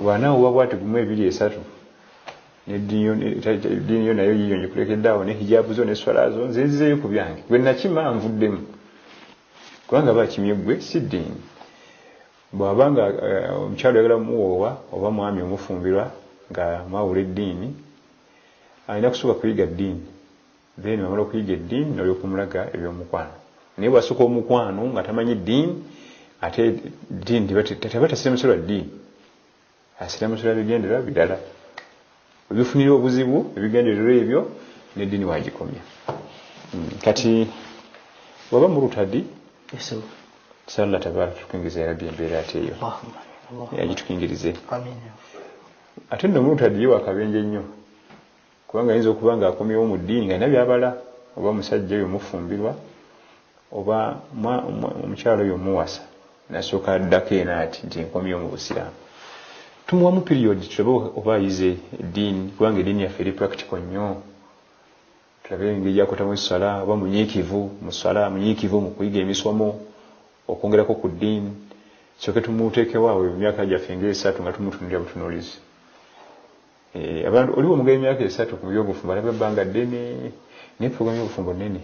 bwanaawo oba bwati gumu 2-3 n'eddiini yo nayo yiyo ngikulekedde awo ne hijabu zo ne swala zo nze nzizeeyo ku byange gwe nakima nvuddemu kubanga baakimye ggwe si ddiini bw'abanga omukyalo oyagala muwoowa oba mwami omufumbirwa nga mwawula eddiini alina kusooka kuyiga ddiini then wamala okuyiga eddiini n'olyokumulaga ebyomukwano naye bw'asooka omukwano nga tamanyi ddiini ate ddiini teba tasiramusa lwa ddiini asiramusa lwa bigendererwa birala ebifunira obuzibu ebigendererwa ebyo n'eddiini waagikomya kati waba mu lutadi salla tabaraka tukingiriza yarabbi embeera ate eyo yagitukingirize ate nno mu lutadi ye wakabenje nnyo kubanga ayinza okuba nga akomyewo mu ddiini nga nabyabala oba musajja oyo mufumbirwa oba omukyalo oyo muwasa nasooka addako ena ati nti nkomyewo mu busiraamu tumuwamu period tulabe oba ayize eddiini kubanga eddiini yaffe eri practical nnyo tulabe engeri gyakotamu essala oba munyiikivu mu ssala munyiikivu mu kuyiga emisomo okwongerako ku ddiini soke tumuteekewo awo emyaka gyaffe nga3 nga tumutunulira butunuulizi abantu oliwo omugala emyaka 3 ku byobufumbo alabe ebbanga ddene naye puroguramu y'obufumbo nnene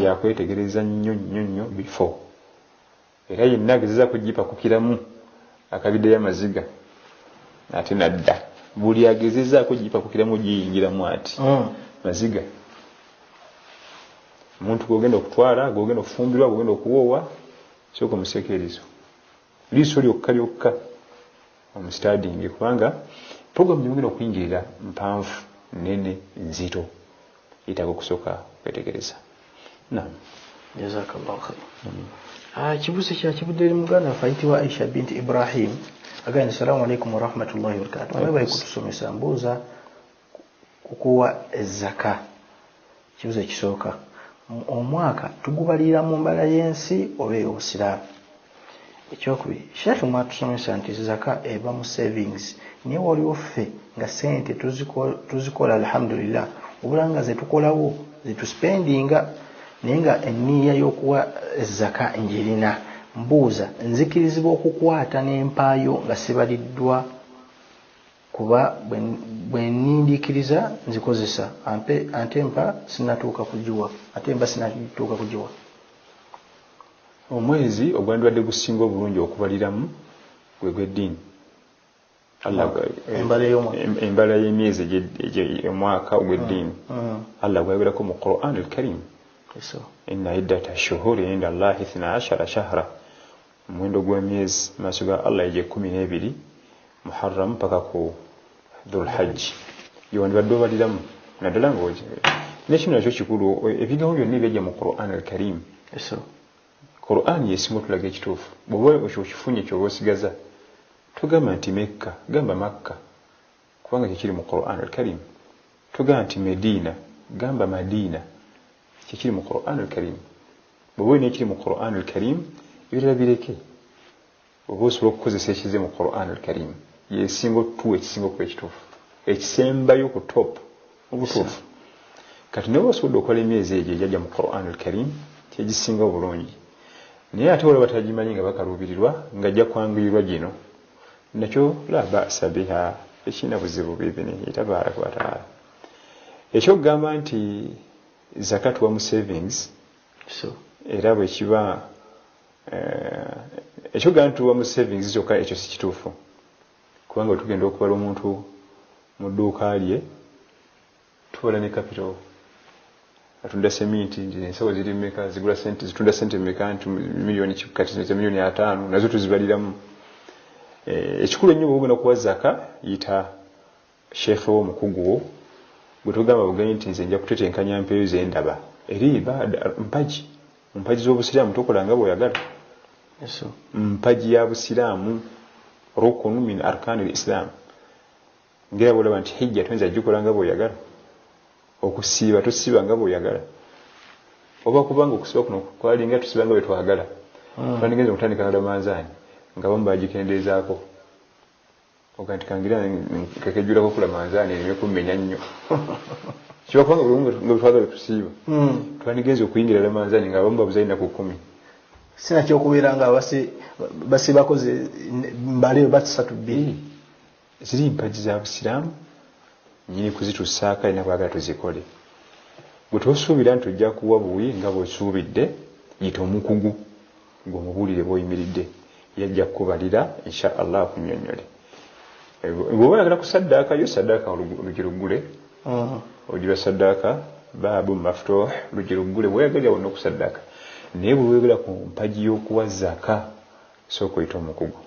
yakwetegereza nnyo before era yenna agezeza kugipa kukiramu akabiddeyo amaziga ate nadda buli agezezaako gipa kukiramu giyingiramu ati maziga omuntu gogenda okutwala gogenda okufumbirwa gogenda okuwoowa sooka omuseeko eriiso liiso lyokka omustadingi kubanga puroguramu gyemugenda okuyingirira mpanvu nene nzito yetaaga okusooka kwetegereza
jazakallahu khair kibuzo kyakibudde eri muganda fayitibwa Aisha binti Ibrahim agambye assalamu alaikum warahmatullahi wabarakatuh bali kutusomesa mbuuza kukuwa zaka kibuzo ekisooka omwaka tugubalira mu mbala y'ensi oba ey'obusiraamu ekyokubiri sheekh mwatusomesa nti zaka eba mu savings naye waliwo ffe nga sente tuzikola alhamdulillah obula nga zetukolawo zetuspendinga naye nga enniya y'okuwa zaka njirina mbuuza nzikirizibwa okukwata n'empaayo nga sibaliddwa kuba bwe nnindiikiriza nzikozesa ate empa sinatuuka kugiwa.
Omwezi ogwandibadde gusinga obulungi okubaliramu gwe gw'eddiini. Embala y'emyezi omwaka ogw'eddiini Allah gwayogerako mu Qur'an al-Karim. Inna iddata shuhuri inda Allahi 12 shahra, omuwendo gw'emyezi maaso ga Allah eje 12 Muharram paka ku Dhul Hajj yewandibadde obaliramu naddala nekino nakyo kikulu. Ebigambo byonna ebyajja mu Qur'an al-Karim, Qur'an yesinga otulaga ekituufu. Bw'oba okifunye kyoba osigaza togamba nti Mekka, gamba Makka kubanga kikiri mu Qur'an al-Karim. Togamba nti Medina, gamba Madina, kikiri mu Qur'an al-Karim. Bw'oba olina ekiri mu Qur'an al-Karim ebirala bireke. Oba osobola okukozesa ekize mu Qur'an al-Karim yesinga otuwa ekisinga okuba ekituufu, ekisembayo ku top obutuufu. Kati nawe osobola okukola emyezi egyo ejajja mu Qur'an al-Karim kyegisinga obulungi, naye ate waliwo batagimanyi nga bakaluubirirwa ng'ajja kwanguyirwa gino, nakyo la ba'sa biha, ekirina buzibu biibini tabaaraka wa ta'ala. Ekyokugamba nti zakat wa mu savings era bwe kiba ekyokugamba nti wa mu savings kyokka ekyo si kituufu, kubanga tugenda okubala omuntu mu dduuka lye tubala ne capital atunda seminti nti ensawo ziri mmeka, zitunda sente mmeka, nti milioni kati milioni 5 nazo tuzibaliramu. Ekikulu ennyo bw'ogenda kuwa zaka yita sheekhe w'omukugu wo gwe tugamba bugenyi nti nze nja kutetenkanya mpeeyo ze ndaba eri mpaji z'obusiraamu tokola nga bw'oyagala. Mpaji ya busiraamu rukunu min arkani al-Islam, ngera bw'olaba nti hijja toyinza gikola nga bw'oyagala, okusiiba tosiiba nga bw'oyagala, oba kubanga okusiiba kuno kwalinga tusiba nga bwe twagala. Twandigenza okutandika na Ramanzaani nga bamu bagikendeezaako oga nti kangira kakejjulako ku Ramanzaani ereme kummenya nnyo kiba kubanga buli nga bwe twagala tusiiba. Twandigenza okuyingira Ramanzaani nga bamu babuzalina ku 10.
Sina kyokubeera nga basibako mbale batisatu bbiri.
Ziri mpaji za busiraamu nyini kuzitussaako alina kwagala tuzikole. Bwe tosuubira nti ojja kuwa buwi nga bw'osuubidde yita omukugu ng'omubuulire bw'oyimiridde, yajja kukubalira insha Allah akunnyonnyole. Bw'oba oyagala kusaddaaka yo saddaaka lugi luggule, ogira saddaaka baabu maftuh lugi luggule bw'oyagalira wonna okusaddaaka. Naye bwe weegala ku mpaji y'okuwa zaka sooka oyita omukugu,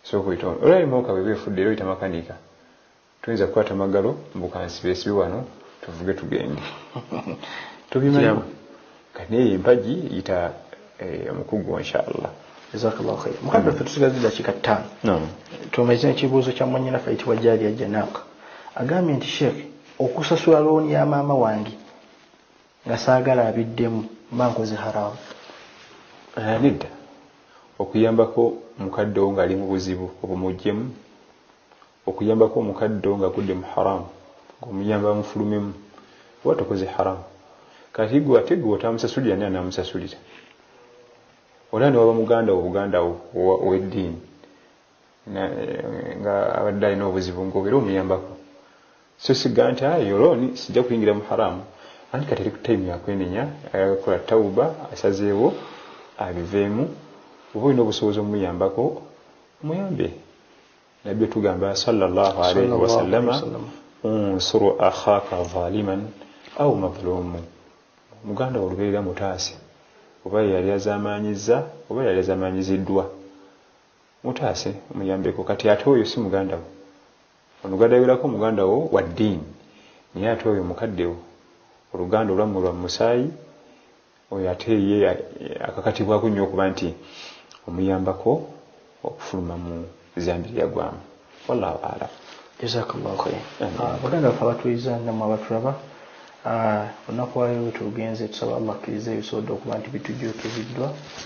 sooka oyita olwali mooka bwe beefudde era oyita makanika. Tuyinza kukwata magalo mbukansibeesibe wano tuvuge tugende tubimanyi kati naye empaji yita omukugu insha Allah.
Jazakallahu khair. Mukadde ffe tusigaze dakika 5. Tumeze ekibuuzo kya mwannyinaffe ayitibwa Jaliya Janaka agambye nti Sheikh, okusasula looni ya maama wange nga saagala abiddemu mba nkoze haramu.
Nedda, okuyambako mukadde wo ng'ali mu buzibu obumugyemu, okuyambako omukadde wo ng'agudde mu haramu ng'omuyamba mufulumemu oba tokoze haramu. Kati gwe ate gwe otamusasulira naye anaamusasulira. Olaba ne waba muganda wo buganda wo ow'eddiini nga abadde alina obuzibu ng'obeera omuyambako, so sigga nti eyo looni sijja kuyingira mu haramu. Anti kati eri ku time yakwenenya ayakola tawuba asazeewo abiveemu. Oba olina obusobozi omuyambako muyambe. Nabbi tugamba sallallahu alayhi wa sallama unsuru akhaka zaliman au mazlumu, muganda wo lubeerera mutaase, oba yali azamanyiza oba yali azamanyiziddwa mutaase muyambeko. Kati ate oyo si muganda wo, oluganda yogerako muganda wo wa ddiini, naye ate oyo mukadde wo oluganda olwammwe lwa musaayi, oyo ate ye akakatibwako nnyo okuba nti omuyambako okufuluma mu zambiri yagwamu. Wallahu a'lam.
Jazakallahu khair. Baganda baffe abatuliza namwe abatulaba, olunaku lwaleero tugenze tusaba Allah akkirize ebisobodde okuba nti bitujjuukiziddwa.